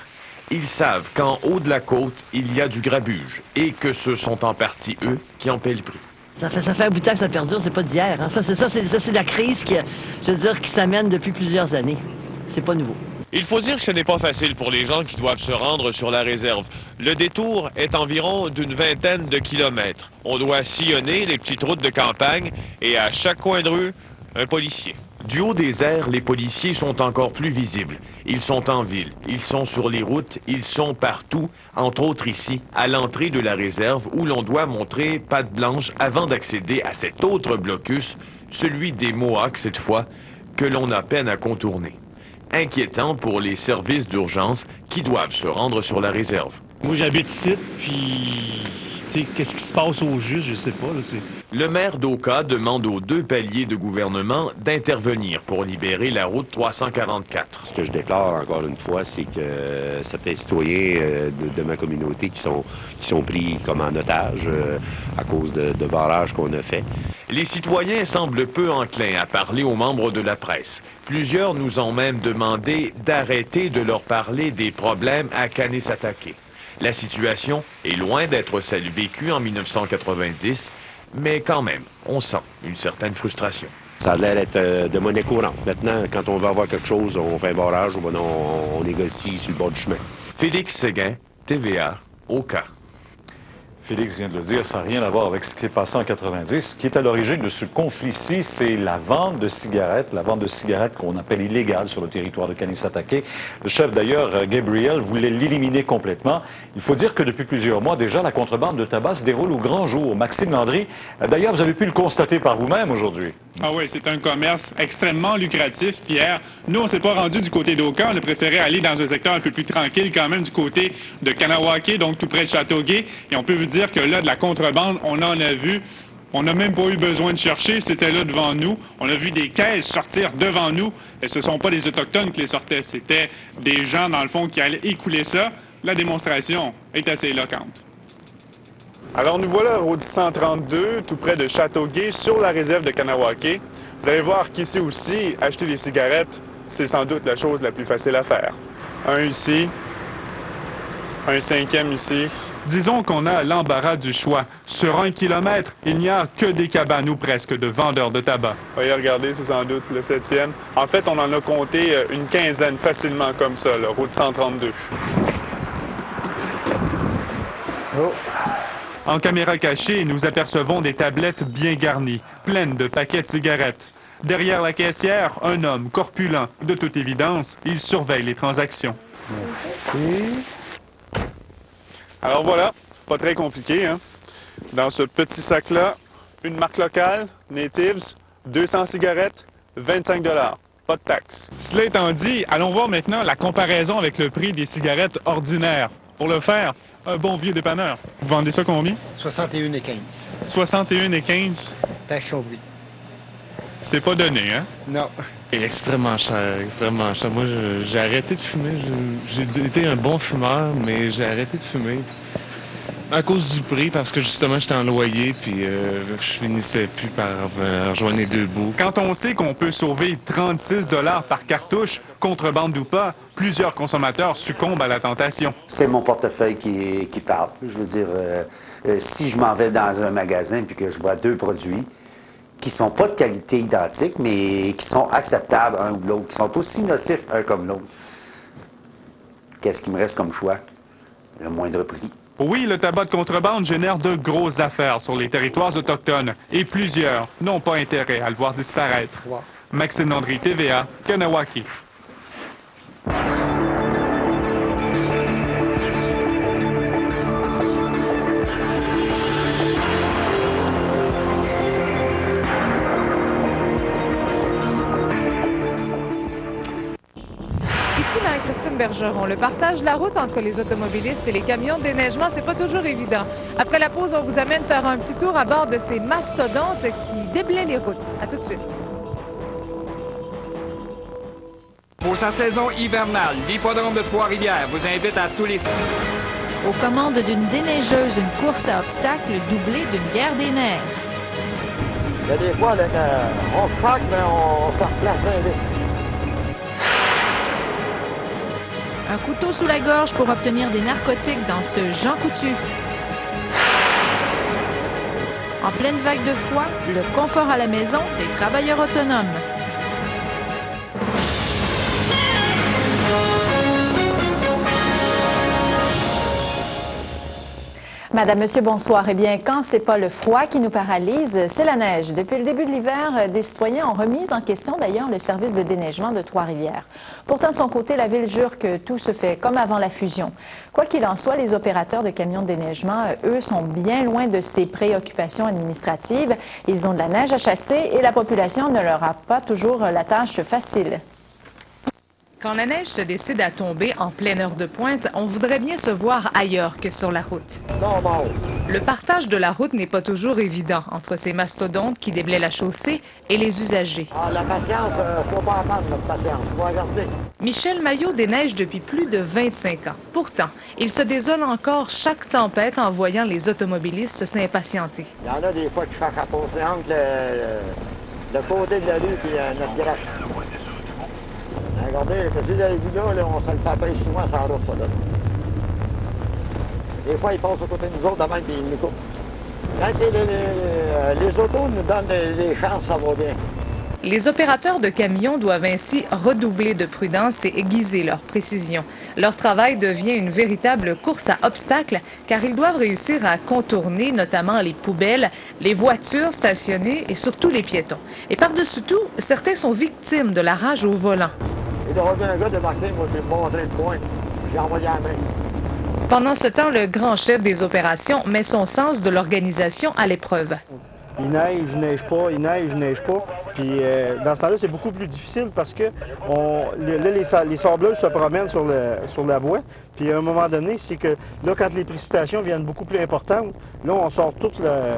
Ils savent qu'en haut de la côte, il y a du grabuge et que ce sont en partie eux qui en paient le prix. Ça fait un bout de temps que ça perdure, c'est pas d'hier. Hein? Ça, c'est la crise qui s'amène depuis plusieurs années. C'est pas nouveau. Il faut dire que ce n'est pas facile pour les gens qui doivent se rendre sur la réserve. Le détour est environ d'une vingtaine de kilomètres. On doit sillonner les petites routes de campagne et à chaque coin de rue, un policier. Du haut des airs, les policiers sont encore plus visibles. Ils sont en ville, ils sont sur les routes, ils sont partout, entre autres ici, à l'entrée de la réserve où l'on doit montrer patte blanche avant d'accéder à cet autre blocus, celui des Mohawks cette fois, que l'on a peine à contourner. Inquiétant pour les services d'urgence qui doivent se rendre sur la réserve. Moi, j'habite ici, puis qu'est-ce qui se passe au juste, je sais pas. Là, le maire d'Oka demande aux 2 paliers de gouvernement d'intervenir pour libérer la route 344. Ce que je déplore encore une fois, c'est que certains citoyens de ma communauté qui sont pris comme en otage à cause de barrages qu'on a fait. Les citoyens semblent peu enclins à parler aux membres de la presse. Plusieurs nous ont même demandé d'arrêter de leur parler des problèmes à Kanesatake. La situation est loin d'être celle vécue en 1990, mais quand même, on sent une certaine frustration. Ça a l'air d'être de monnaie courante. Maintenant, quand on veut avoir quelque chose, on fait un barrage ou on négocie sur le bord du chemin. Félix Séguin, TVA, Oka. Félix vient de le dire, ça n'a rien à voir avec ce qui s'est passé en 90. Ce qui est à l'origine de ce conflit-ci, c'est la vente de cigarettes qu'on appelle illégale sur le territoire de Kanesatake. Le chef, d'ailleurs, Gabriel, voulait l'éliminer complètement. Il faut dire que depuis plusieurs mois, déjà, la contrebande de tabac se déroule au grand jour. Maxime Landry, d'ailleurs, vous avez pu le constater par vous-même aujourd'hui. Ah oui, c'est un commerce extrêmement lucratif, Pierre. Nous, on ne s'est pas rendu du côté d'Oka. On a préféré aller dans un secteur un peu plus tranquille, quand même, du côté de Kanawake, donc tout près de Châteauguay. Et on peut vous dire que là, de la contrebande, on en a vu. On n'a même pas eu besoin de chercher, c'était là devant nous. On a vu des caisses sortir devant nous. Et ce ne sont pas des Autochtones qui les sortaient, c'était des gens, dans le fond, qui allaient écouler ça. La démonstration est assez éloquente. Alors, nous voilà, route 132, tout près de Châteauguay, sur la réserve de Kanawake. Vous allez voir qu'ici aussi, acheter des cigarettes, c'est sans doute la chose la plus facile à faire. Un ici, un 5e ici. Disons qu'on a l'embarras du choix. Sur 1 kilomètre, il n'y a que des cabanes ou presque de vendeurs de tabac. Voyez, regardez, c'est sans doute le 7e. En fait, on en a compté une quinzaine facilement comme ça, la route 132. Oh. En caméra cachée, nous apercevons des tablettes bien garnies, pleines de paquets de cigarettes. Derrière la caissière, un homme corpulent. De toute évidence, il surveille les transactions. Merci. Alors voilà, pas très compliqué, hein? Dans ce petit sac-là, une marque locale, Natives, 200 cigarettes, 25 $. Pas de taxe. Cela étant dit, allons voir maintenant la comparaison avec le prix des cigarettes ordinaires. Pour le faire, un bon vieux dépanneur. Vous vendez ça combien? 61,15. 61,15. Taxe compris. C'est pas donné, hein? Non. Extrêmement cher, extrêmement cher. Moi, j'ai arrêté de fumer. J'ai été un bon fumeur, mais j'ai arrêté de fumer à cause du prix, parce que justement, j'étais en loyer, puis je finissais plus par rejoindre les deux bouts. Quand on sait qu'on peut sauver 36 $ par cartouche, contrebande ou pas, plusieurs consommateurs succombent à la tentation. C'est mon portefeuille qui parle. Je veux dire, si je m'en vais dans un magasin puis que je vois 2 produits qui sont pas de qualité identique, mais qui sont acceptables un ou l'autre, qui sont aussi nocifs un comme l'autre, qu'est-ce qui me reste comme choix? Le moindre prix. Oui, le tabac de contrebande génère de grosses affaires sur les territoires autochtones et plusieurs n'ont pas intérêt à le voir disparaître. Wow. Maxime Landry, TVA, Kanawake. Marie-Christine Bergeron. Le partage de la route entre les automobilistes et les camions de déneigement, c'est pas toujours évident. Après la pause, on vous amène faire un petit tour à bord de ces mastodontes qui déblaient les routes. À tout de suite. Pour sa saison hivernale, l'hippodrome de Trois-Rivières vous invite à tous les... Aux commandes d'une déneigeuse, une course à obstacles doublée d'une guerre des nerfs. Il y a des fois, là, on se craque, mais on se replace bien vite. Un couteau sous la gorge pour obtenir des narcotiques dans ce Jean Coutu. En pleine vague de froid, le confort à la maison des travailleurs autonomes. Madame, Monsieur, bonsoir. Eh bien, quand c'est pas le froid qui nous paralyse, c'est la neige. Depuis le début de l'hiver, des citoyens ont remis en question d'ailleurs le service de déneigement de Trois-Rivières. Pourtant, de son côté, la Ville jure que tout se fait comme avant la fusion. Quoi qu'il en soit, les opérateurs de camions de déneigement, eux, sont bien loin de ces préoccupations administratives. Ils ont de la neige à chasser et la population ne leur a pas toujours la tâche facile. Quand la neige se décide à tomber en pleine heure de pointe, on voudrait bien se voir ailleurs que sur la route. Le partage de la route n'est pas toujours évident entre ces mastodontes qui déblaient la chaussée et les usagers. La patience, faut pas attendre notre patience, faut regarder. Michel Maillot déneige depuis plus de 25 ans. Pourtant, il se désole encore chaque tempête en voyant les automobilistes s'impatienter. Il y en a des fois qui font capoter entre le côté de la rue et notre garage. Regardez, si vous avez vu là, on se le fait payer souvent sans route, ça, là. Des fois, ils passent aux côtés de nous autres, de même, puis ils nous coupent. Quand les autos nous donnent des chances, ça va bien. Les opérateurs de camions doivent ainsi redoubler de prudence et aiguiser leur précision. Leur travail devient une véritable course à obstacles, car ils doivent réussir à contourner notamment les poubelles, les voitures stationnées et surtout les piétons. Et par-dessus tout, certains sont victimes de la rage au volant. Il a revu un gars débarquer, moi, je lui ai montré le point. J'ai envoyé la main. Pendant ce temps, le grand chef des opérations met son sens de l'organisation à l'épreuve. Il neige, je neige pas, il neige, je neige pas. Puis dans ce temps-là, c'est beaucoup plus difficile parce que les sableuses se promènent sur la voie. Puis à un moment donné, c'est que là, quand les précipitations viennent beaucoup plus importantes, là, on sort tout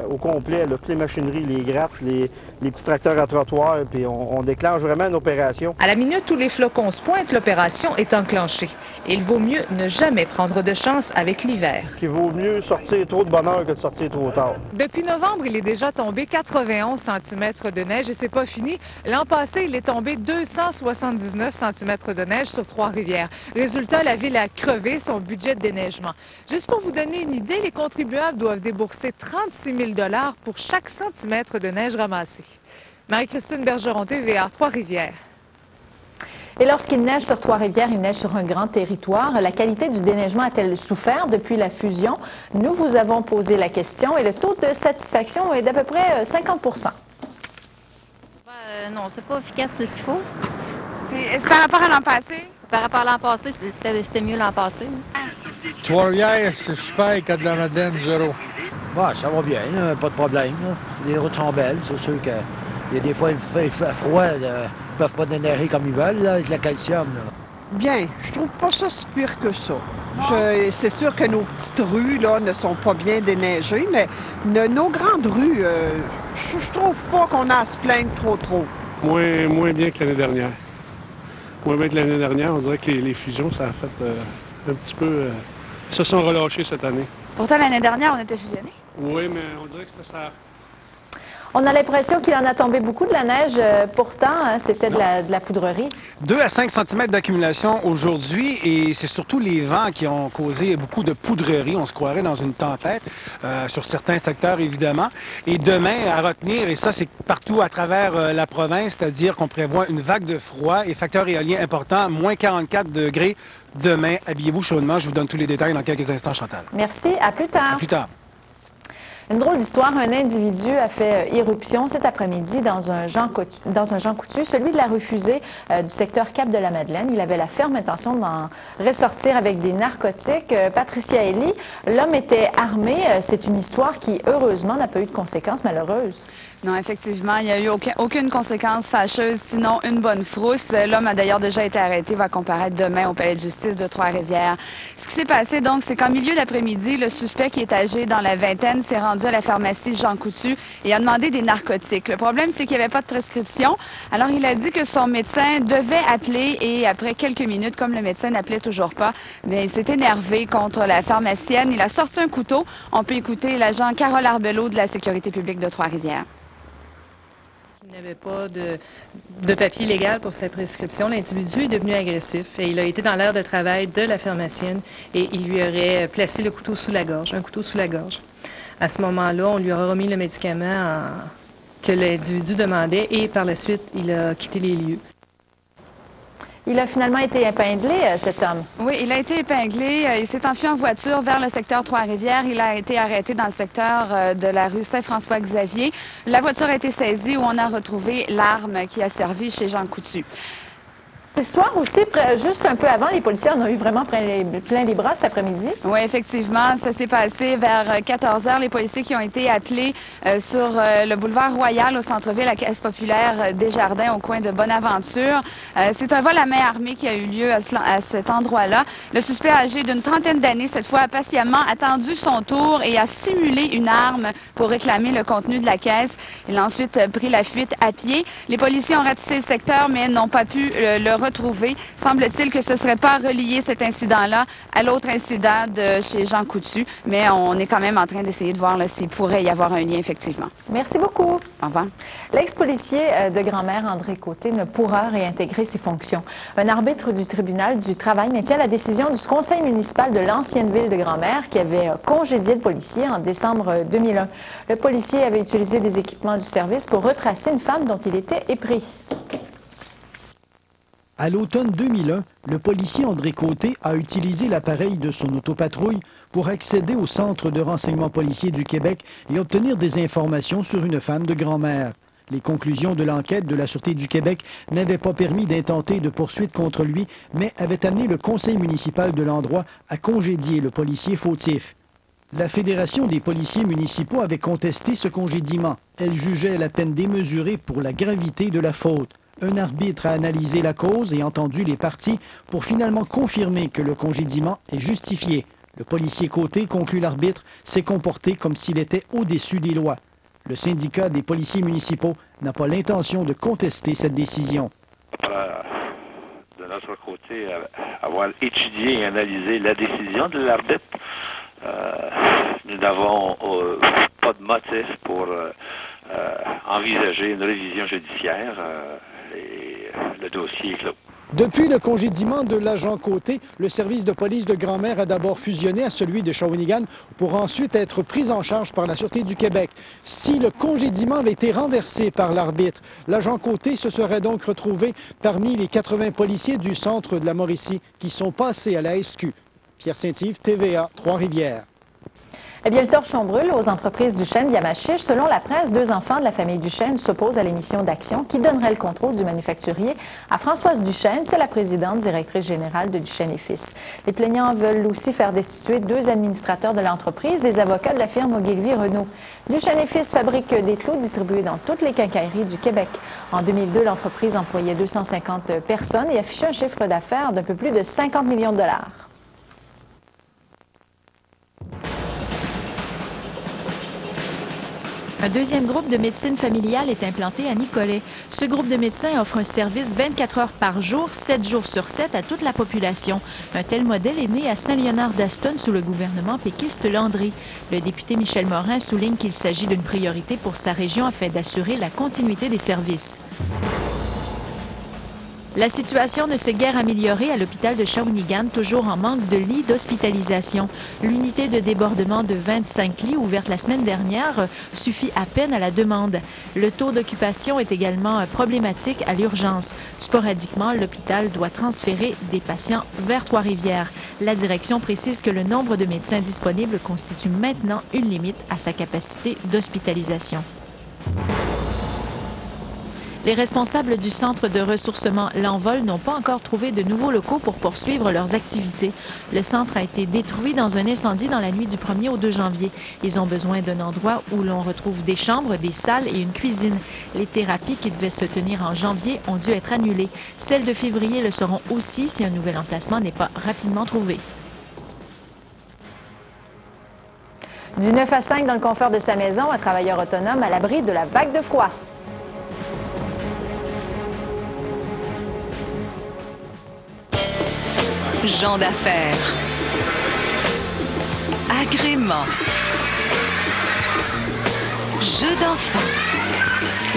au complet, là, toutes les machineries, les grappes, les petits tracteurs à trottoir, puis on déclenche vraiment une opération. À la minute où les flocons se pointent, l'opération est enclenchée. Il vaut mieux ne jamais prendre de chance avec l'hiver. Il vaut mieux sortir trop de bonne heure que de sortir trop tard. Depuis novembre, il est déjà tombé 91 cm de neige et c'est pas fini. L'an passé, il est tombé 279 cm de neige sur Trois-Rivières. Résultat, la ville a crevé son budget de déneigement. Juste pour vous donner une idée, les contribuables doivent débourser 36 000 $ pour chaque centimètre de neige ramassé. Marie-Christine Bergeron, TVA, Trois-Rivières. Et lorsqu'il neige sur Trois-Rivières, il neige sur un grand territoire. La qualité du déneigement a-t-elle souffert depuis la fusion? Nous vous avons posé la question et le taux de satisfaction est d'à peu près 50 Non, c'est pas efficace plus qu'il faut. Est-ce par rapport à l'an passé? Par rapport à l'an passé, c'était mieux l'an passé. Trois-Rivières, c'est super, Côte de la Madeleine, 0. Ouais, ça va bien, pas de problème. Là. Les routes sont belles, c'est sûr qu'il y a des fois il fait froid, ils ne peuvent pas déneiger comme ils veulent, là, avec le calcium. Là. Bien, je trouve pas ça si pire que ça. C'est sûr que nos petites rues là, ne sont pas bien déneigées, mais nos grandes rues, je trouve pas qu'on a à se plaindre trop. Moins bien que l'année dernière. Moins bien que l'année dernière, on dirait que les fusions, ça a fait un petit peu... Ils se sont relâchés cette année. Pourtant, l'année dernière, on était fusionnés. Oui, mais on dirait que c'était ça. On a l'impression qu'il en a tombé beaucoup de la neige. Pourtant, hein, c'était de la poudrerie. 2 à 5 cm d'accumulation aujourd'hui et c'est surtout les vents qui ont causé beaucoup de poudrerie. On se croirait dans une tempête sur certains secteurs, évidemment. Et demain, à retenir, et ça, c'est partout à travers la province, c'est-à-dire qu'on prévoit une vague de froid et facteur éolien important, moins 44 degrés demain. Habillez-vous chaudement. Je vous donne tous les détails dans quelques instants, Chantal. Merci. À plus tard. À plus tard. Une drôle d'histoire, un individu a fait irruption cet après-midi dans un Jean Coutu, celui de la rue Fusée du secteur Cap-de-la-Madeleine. Il avait la ferme intention d'en ressortir avec des narcotiques. Patricia Elie, l'homme était armé. C'est une histoire qui, heureusement, n'a pas eu de conséquences malheureuses. Non, effectivement, il n'y a eu aucune conséquence fâcheuse, sinon une bonne frousse. L'homme a d'ailleurs déjà été arrêté, va comparaître demain au palais de justice de Trois-Rivières. Ce qui s'est passé, donc, c'est qu'en milieu d'après-midi, le suspect qui est âgé dans la vingtaine s'est rendu à la pharmacie Jean Coutu et a demandé des narcotiques. Le problème, c'est qu'il n'y avait pas de prescription. Alors, il a dit que son médecin devait appeler et après quelques minutes, comme le médecin n'appelait toujours pas, bien, il s'est énervé contre la pharmacienne. Il a sorti un couteau. On peut écouter l'agent Carole Arbelot de la Sécurité publique de Trois-Rivières. Il n'avait pas de papier légal pour sa prescription. L'individu est devenu agressif et il a été dans l'aire de travail de la pharmacienne et il lui aurait placé le couteau sous la gorge, un couteau sous la gorge. À ce moment-là, on lui aura remis le médicament que l'individu demandait et par la suite, il a quitté les lieux. Il a finalement été épinglé, cet homme. Oui, il a été épinglé. Il s'est enfui en voiture vers le secteur Trois-Rivières. Il a été arrêté dans le secteur de la rue Saint-François-Xavier. La voiture a été saisie où on a retrouvé l'arme qui a servi chez Jean Coutu. L'histoire aussi, juste un peu avant, les policiers en ont eu vraiment plein les bras cet après-midi. Oui, effectivement. Ça s'est passé vers 14 h. Les policiers qui ont été appelés sur le boulevard Royal au centre-ville à Caisse populaire Desjardins au coin de Bonaventure. C'est un vol à main armée qui a eu lieu à cet endroit-là. Le suspect âgé d'une trentaine d'années, cette fois, a patiemment attendu son tour et a simulé une arme pour réclamer le contenu de la caisse. Il a ensuite pris la fuite à pied. Les policiers ont ratissé le secteur, mais n'ont pas pu le retrouver. Semble-t-il que ce ne serait pas relié, cet incident-là, à l'autre incident de chez Jean Coutu, mais on est quand même en train d'essayer de voir s'il pourrait y avoir un lien, effectivement. Merci beaucoup. Au revoir. L'ex-policier de Grand-Mère, André Côté, ne pourra réintégrer ses fonctions. Un arbitre du tribunal du travail maintient la décision du conseil municipal de l'ancienne ville de Grand-Mère qui avait congédié le policier en décembre 2001. Le policier avait utilisé des équipements du service pour retracer une femme dont il était épris. À l'automne 2001, le policier André Côté a utilisé l'appareil de son autopatrouille pour accéder au Centre de renseignement policier du Québec et obtenir des informations sur une femme de Grand-Mère. Les conclusions de l'enquête de la Sûreté du Québec n'avaient pas permis d'intenter de poursuite contre lui, mais avaient amené le conseil municipal de l'endroit à congédier le policier fautif. La Fédération des policiers municipaux avait contesté ce congédiement. Elle jugeait la peine démesurée pour la gravité de la faute. Un arbitre a analysé la cause et entendu les parties pour finalement confirmer que le congédiement est justifié. Le policier Côté, conclut l'arbitre, s'est comporté comme s'il était au-dessus des lois. Le syndicat des policiers municipaux n'a pas l'intention de contester cette décision. De notre côté, avoir étudié et analysé la décision de l'arbitre, nous n'avons pas de motif pour envisager une révision judiciaire. Et le dossier est clos. Depuis le congédiement de l'agent Côté, le service de police de Grand-Mère a d'abord fusionné à celui de Shawinigan pour ensuite être pris en charge par la Sûreté du Québec. Si le congédiement avait été renversé par l'arbitre, l'agent Côté se serait donc retrouvé parmi les 80 policiers du centre de la Mauricie qui sont passés à la SQ. Pierre Saint-Yves, TVA, Trois-Rivières. Eh bien, le torchon brûle aux entreprises Duchesne-Yamachiche. Selon la presse, 2 enfants de la famille Duchesne s'opposent à l'émission d'actions qui donnerait le contrôle du manufacturier à Françoise Duchesne. C'est la présidente directrice générale de Duchesne et Fils. Les plaignants veulent aussi faire destituer 2 administrateurs de l'entreprise, des avocats de la firme Ogilvy-Renault. Duchesne et Fils fabrique des clous distribués dans toutes les quincailleries du Québec. En 2002, l'entreprise employait 250 personnes et affichait un chiffre d'affaires d'un peu plus de 50 millions de dollars. Un deuxième groupe de médecine familiale est implanté à Nicolet. Ce groupe de médecins offre un service 24 heures par jour, 7 jours sur 7 à toute la population. Un tel modèle est né à Saint-Léonard-d'Aston sous le gouvernement péquiste Landry. Le député Michel Morin souligne qu'il s'agit d'une priorité pour sa région afin d'assurer la continuité des services. La situation ne s'est guère améliorée à l'hôpital de Shawinigan, toujours en manque de lits d'hospitalisation. L'unité de débordement de 25 lits ouverte la semaine dernière suffit à peine à la demande. Le taux d'occupation est également problématique à l'urgence. Sporadiquement, l'hôpital doit transférer des patients vers Trois-Rivières. La direction précise que le nombre de médecins disponibles constitue maintenant une limite à sa capacité d'hospitalisation. Les responsables du centre de ressourcement L'Envol n'ont pas encore trouvé de nouveaux locaux pour poursuivre leurs activités. Le centre a été détruit dans un incendie dans la nuit du 1er au 2 janvier. Ils ont besoin d'un endroit où l'on retrouve des chambres, des salles et une cuisine. Les thérapies qui devaient se tenir en janvier ont dû être annulées. Celles de février le seront aussi si un nouvel emplacement n'est pas rapidement trouvé. Du 9 à 5 dans le confort de sa maison, un travailleur autonome à l'abri de la vague de froid. Gens d'affaires, agrément, jeux d'enfants,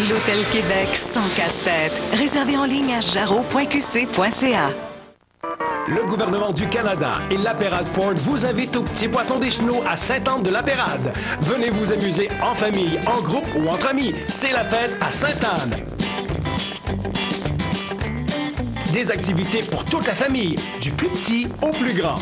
l'Hôtel Québec sans casse-tête, réservé en ligne à jarreau.qc.ca. Le gouvernement du Canada et l'Apérade Ford vous invitent au Petit Poisson des Chenaux à Sainte-Anne-de-l'Apérade. Venez vous amuser en famille, en groupe ou entre amis. C'est la fête à Sainte-Anne. Des activités pour toute la famille, du plus petit au plus grand.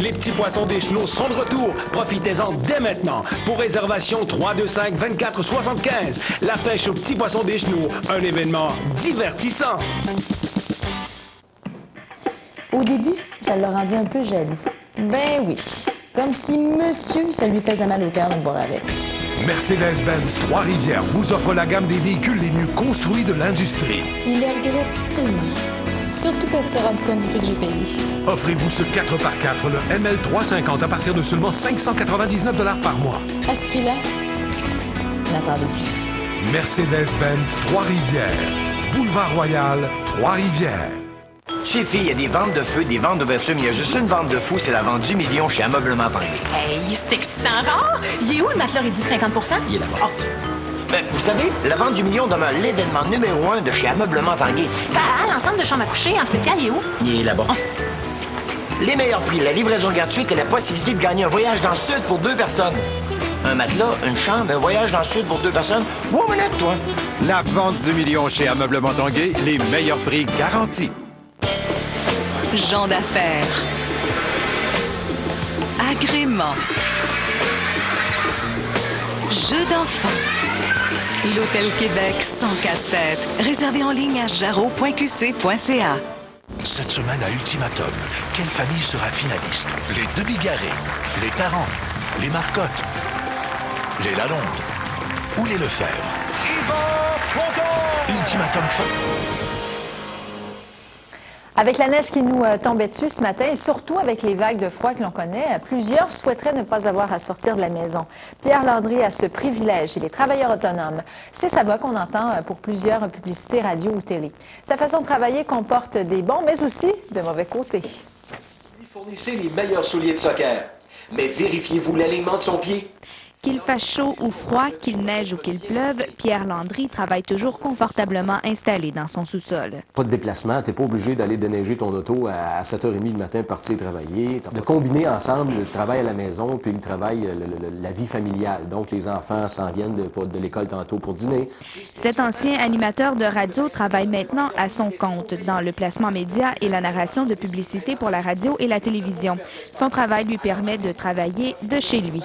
Les Petits Poissons des Chenaux sont de retour. Profitez-en dès maintenant. Pour réservation 325 24 75. La pêche aux Petits Poissons des Chenaux, un événement divertissant. Au début, ça l'a rendu un peu jaloux. Ben oui, comme si monsieur, ça lui faisait mal au cœur de me voir avec. Mercedes-Benz Trois-Rivières vous offre la gamme des véhicules les mieux construits de l'industrie. Il le regrette tellement. Surtout quand il s'est rendu compte du prix que j'ai payé. Offrez-vous ce 4x4, le ML350, à partir de seulement 599 $ par mois. À ce prix-là, n'attendez plus. Mercedes-Benz Trois-Rivières. Boulevard Royal, Trois-Rivières. Tu sais, fille, il y a des ventes de feu, des ventes d'ouverture, mais il y a juste une vente de fou, c'est la vente du million chez Ameublement Tanguay. Hey, c'est excitant rare! Il est où le matelas réduit de 50 Il est là-bas. Ben, vous savez, la vente du million demeure l'événement numéro 1 de chez Ameublement Tanguay. L'ensemble de chambres à coucher en spécial, il est où? Il est là-bas. Les meilleurs prix, la livraison gratuite et la possibilité de gagner un voyage dans le Sud pour 2 personnes. Un matelas, une chambre, un voyage dans le Sud pour 2 personnes. Wow, minute, toi! La vente du million chez Ameublement Tanguay, les meilleurs prix garantis. Gens d'affaires. Agrément. Jeux d'enfants. L'Hôtel Québec sans casse-tête. Réservé en ligne à jarreau.qc.ca. Cette semaine à Ultimatum, quelle famille sera finaliste? Les Demi-Garés, les Tarans, les Marcotte, les Lalonde ou les Lefebvre? Ultimatum Fun. Avec la neige qui nous tombait dessus ce matin et surtout avec les vagues de froid que l'on connaît, plusieurs souhaiteraient ne pas avoir à sortir de la maison. Pierre Landry a ce privilège. Il est travailleur autonome. C'est sa voix qu'on entend pour plusieurs publicités radio ou télé. Sa façon de travailler comporte des bons, mais aussi de mauvais côtés. Lui fournissez les meilleurs souliers de soccer, mais vérifiez-vous l'alignement de son pied. Qu'il fasse chaud ou froid, qu'il neige ou qu'il pleuve, Pierre Landry travaille toujours confortablement installé dans son sous-sol. Pas de déplacement, t'es pas obligé d'aller déneiger ton auto à 7h30 le matin, partir travailler. De combiner ensemble le travail à la maison puis le travail, la vie familiale. Donc les enfants s'en viennent de l'école tantôt pour dîner. Cet ancien animateur de radio travaille maintenant à son compte dans le placement média et la narration de publicité pour la radio et la télévision. Son travail lui permet de travailler de chez lui.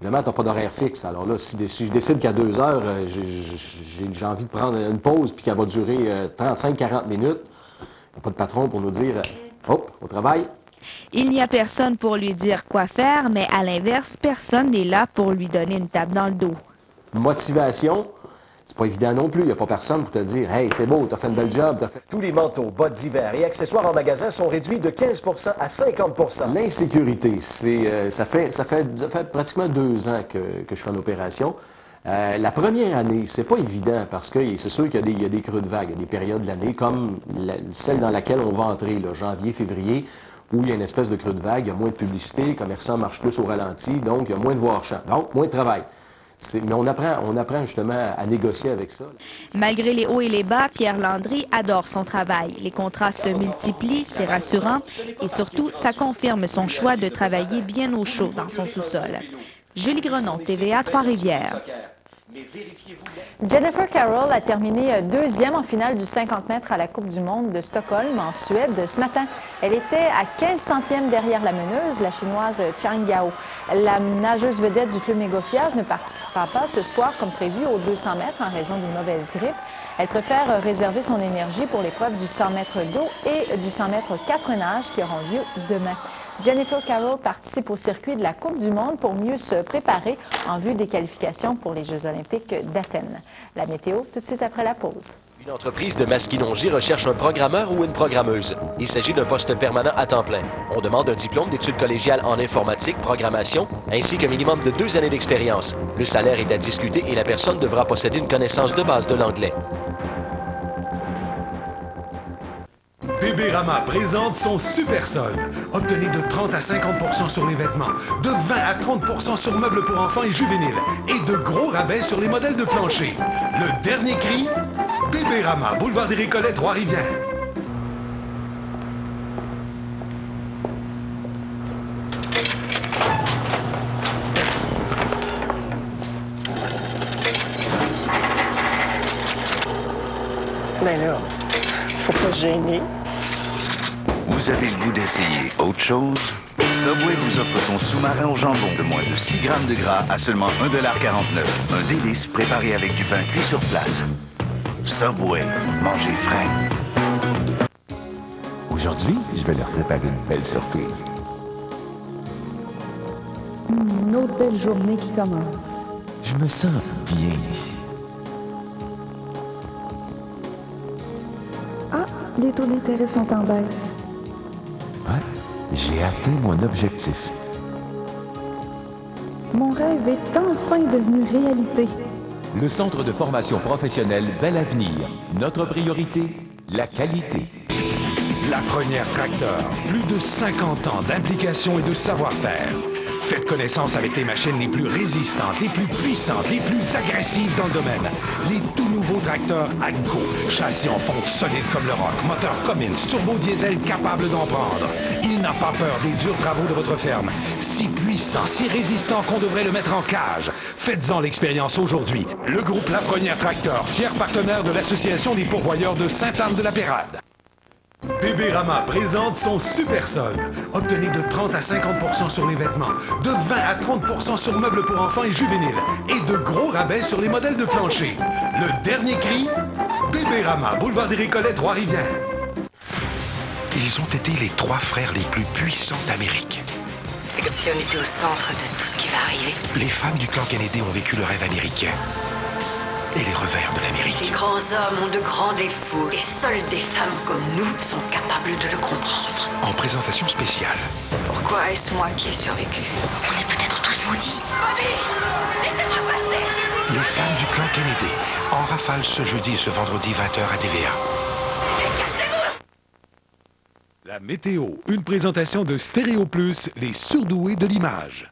Évidemment, t'as pas d'horaire fixe. Alors là, si je décide qu'à 2 heures, j'ai envie de prendre une pause puis qu'elle va durer 35-40 minutes, il n'y a pas de patron pour nous dire « Hop, au travail ». Il n'y a personne pour lui dire quoi faire, mais à l'inverse, personne n'est là pour lui donner une tape dans le dos. Motivation, c'est pas évident non plus. Il n'y a pas personne pour te dire « Hey, c'est beau, t'as fait une belle job, t'as fait... » Tous les manteaux, bottes d'hiver et accessoires en magasin sont réduits de 15 à 50 L'insécurité, ça fait pratiquement 2 ans que je suis en opération. La première année, c'est pas évident parce que c'est sûr qu'il y a des creux de vague, il y a des périodes de l'année comme celle dans laquelle on va entrer, là, janvier, février, où il y a une espèce de creux de vague, il y a moins de publicité, les commerçants marchent plus au ralenti, donc il y a moins de voir-champ, donc moins de travail. Mais on apprend justement à négocier avec ça. Malgré les hauts et les bas, Pierre Landry adore son travail. Les contrats se multiplient, c'est rassurant. Et surtout, ça confirme son choix de travailler bien au chaud dans son sous-sol. Julie Grenon, TVA Trois-Rivières. Jennifer Carroll a terminé deuxième en finale du 50 mètres à la Coupe du monde de Stockholm, en Suède, ce matin. Elle était à 15 centièmes derrière la meneuse, la chinoise Chang Yao. La nageuse vedette du club Mégofias ne participera pas ce soir comme prévu aux 200 mètres en raison d'une mauvaise grippe. Elle préfère réserver son énergie pour l'épreuve du 100 mètres d'eau et du 100 mètres 4 nages qui auront lieu demain. Jennifer Carroll participe au circuit de la Coupe du monde pour mieux se préparer en vue des qualifications pour les Jeux olympiques d'Athènes. La météo, tout de suite après la pause. Une entreprise de Masquinongis recherche un programmeur ou une programmeuse. Il s'agit d'un poste permanent à temps plein. On demande un diplôme d'études collégiales en informatique, programmation, ainsi qu'un minimum de 2 années d'expérience. Le salaire est à discuter et la personne devra posséder une connaissance de base de l'anglais. Bébérama présente son super solde. Obtenez de 30 à 50 sur les vêtements, de 20 à 30 sur meubles pour enfants et juvéniles, et de gros rabais sur les modèles de plancher. Le dernier cri, Bébérama, boulevard des Récollets, Trois-Rivières. Mais là, faut pas se gêner. Vous avez le goût d'essayer autre chose? Subway vous offre son sous-marin au jambon de moins de 6 grammes de gras à seulement 1,49 $. Un délice préparé avec du pain cuit sur place. Subway, mangez frais. Aujourd'hui, je vais leur préparer une belle surprise. Une autre belle journée qui commence. Je me sens bien ici. Ah, les taux d'intérêt sont en baisse. Ouais, j'ai atteint mon objectif. Mon rêve est enfin devenu réalité. Le Centre de formation professionnelle Bel Avenir. Notre priorité, la qualité. Lafrenière Tracteur. Plus de 50 ans d'implication et de savoir-faire. Faites connaissance avec les machines les plus résistantes, les plus puissantes, les plus agressives dans le domaine. Les tout nouveaux tracteurs AGCO. Châssis en fonte solide comme le roc. Moteur Cummins, turbo diesel capable d'en prendre. Il n'a pas peur des durs travaux de votre ferme. Si puissant, si résistant qu'on devrait le mettre en cage. Faites-en l'expérience aujourd'hui. Le groupe Lafrenière Tracteur, fier partenaire de l'Association des pourvoyeurs de Sainte-Anne-de-la-Pérade. Bébérama présente son super solde. Obtenez de 30 à 50 sur les vêtements, de 20 à 30 sur meubles pour enfants et juvéniles, et de gros rabais sur les modèles de plancher. Le dernier cri, Bébérama, boulevard des Récollets, Trois-Rivières. Ils ont été les 3 frères les plus puissants d'Amérique. C'est comme si on était au centre de tout ce qui va arriver. Les femmes du clan Kennedy ont vécu le rêve américain. Et les revers de l'Amérique. Les grands hommes ont de grands défauts et seules des femmes comme nous sont capables de le comprendre. En présentation spéciale. Pourquoi est-ce moi qui ai survécu? On est peut-être tous maudits. Bobby! Laissez-moi passer! Les femmes du clan Kennedy. En rafale ce jeudi et ce vendredi 20h à TVA. Écartez-vous! La météo, une présentation de Stéréo Plus, les surdoués de l'image.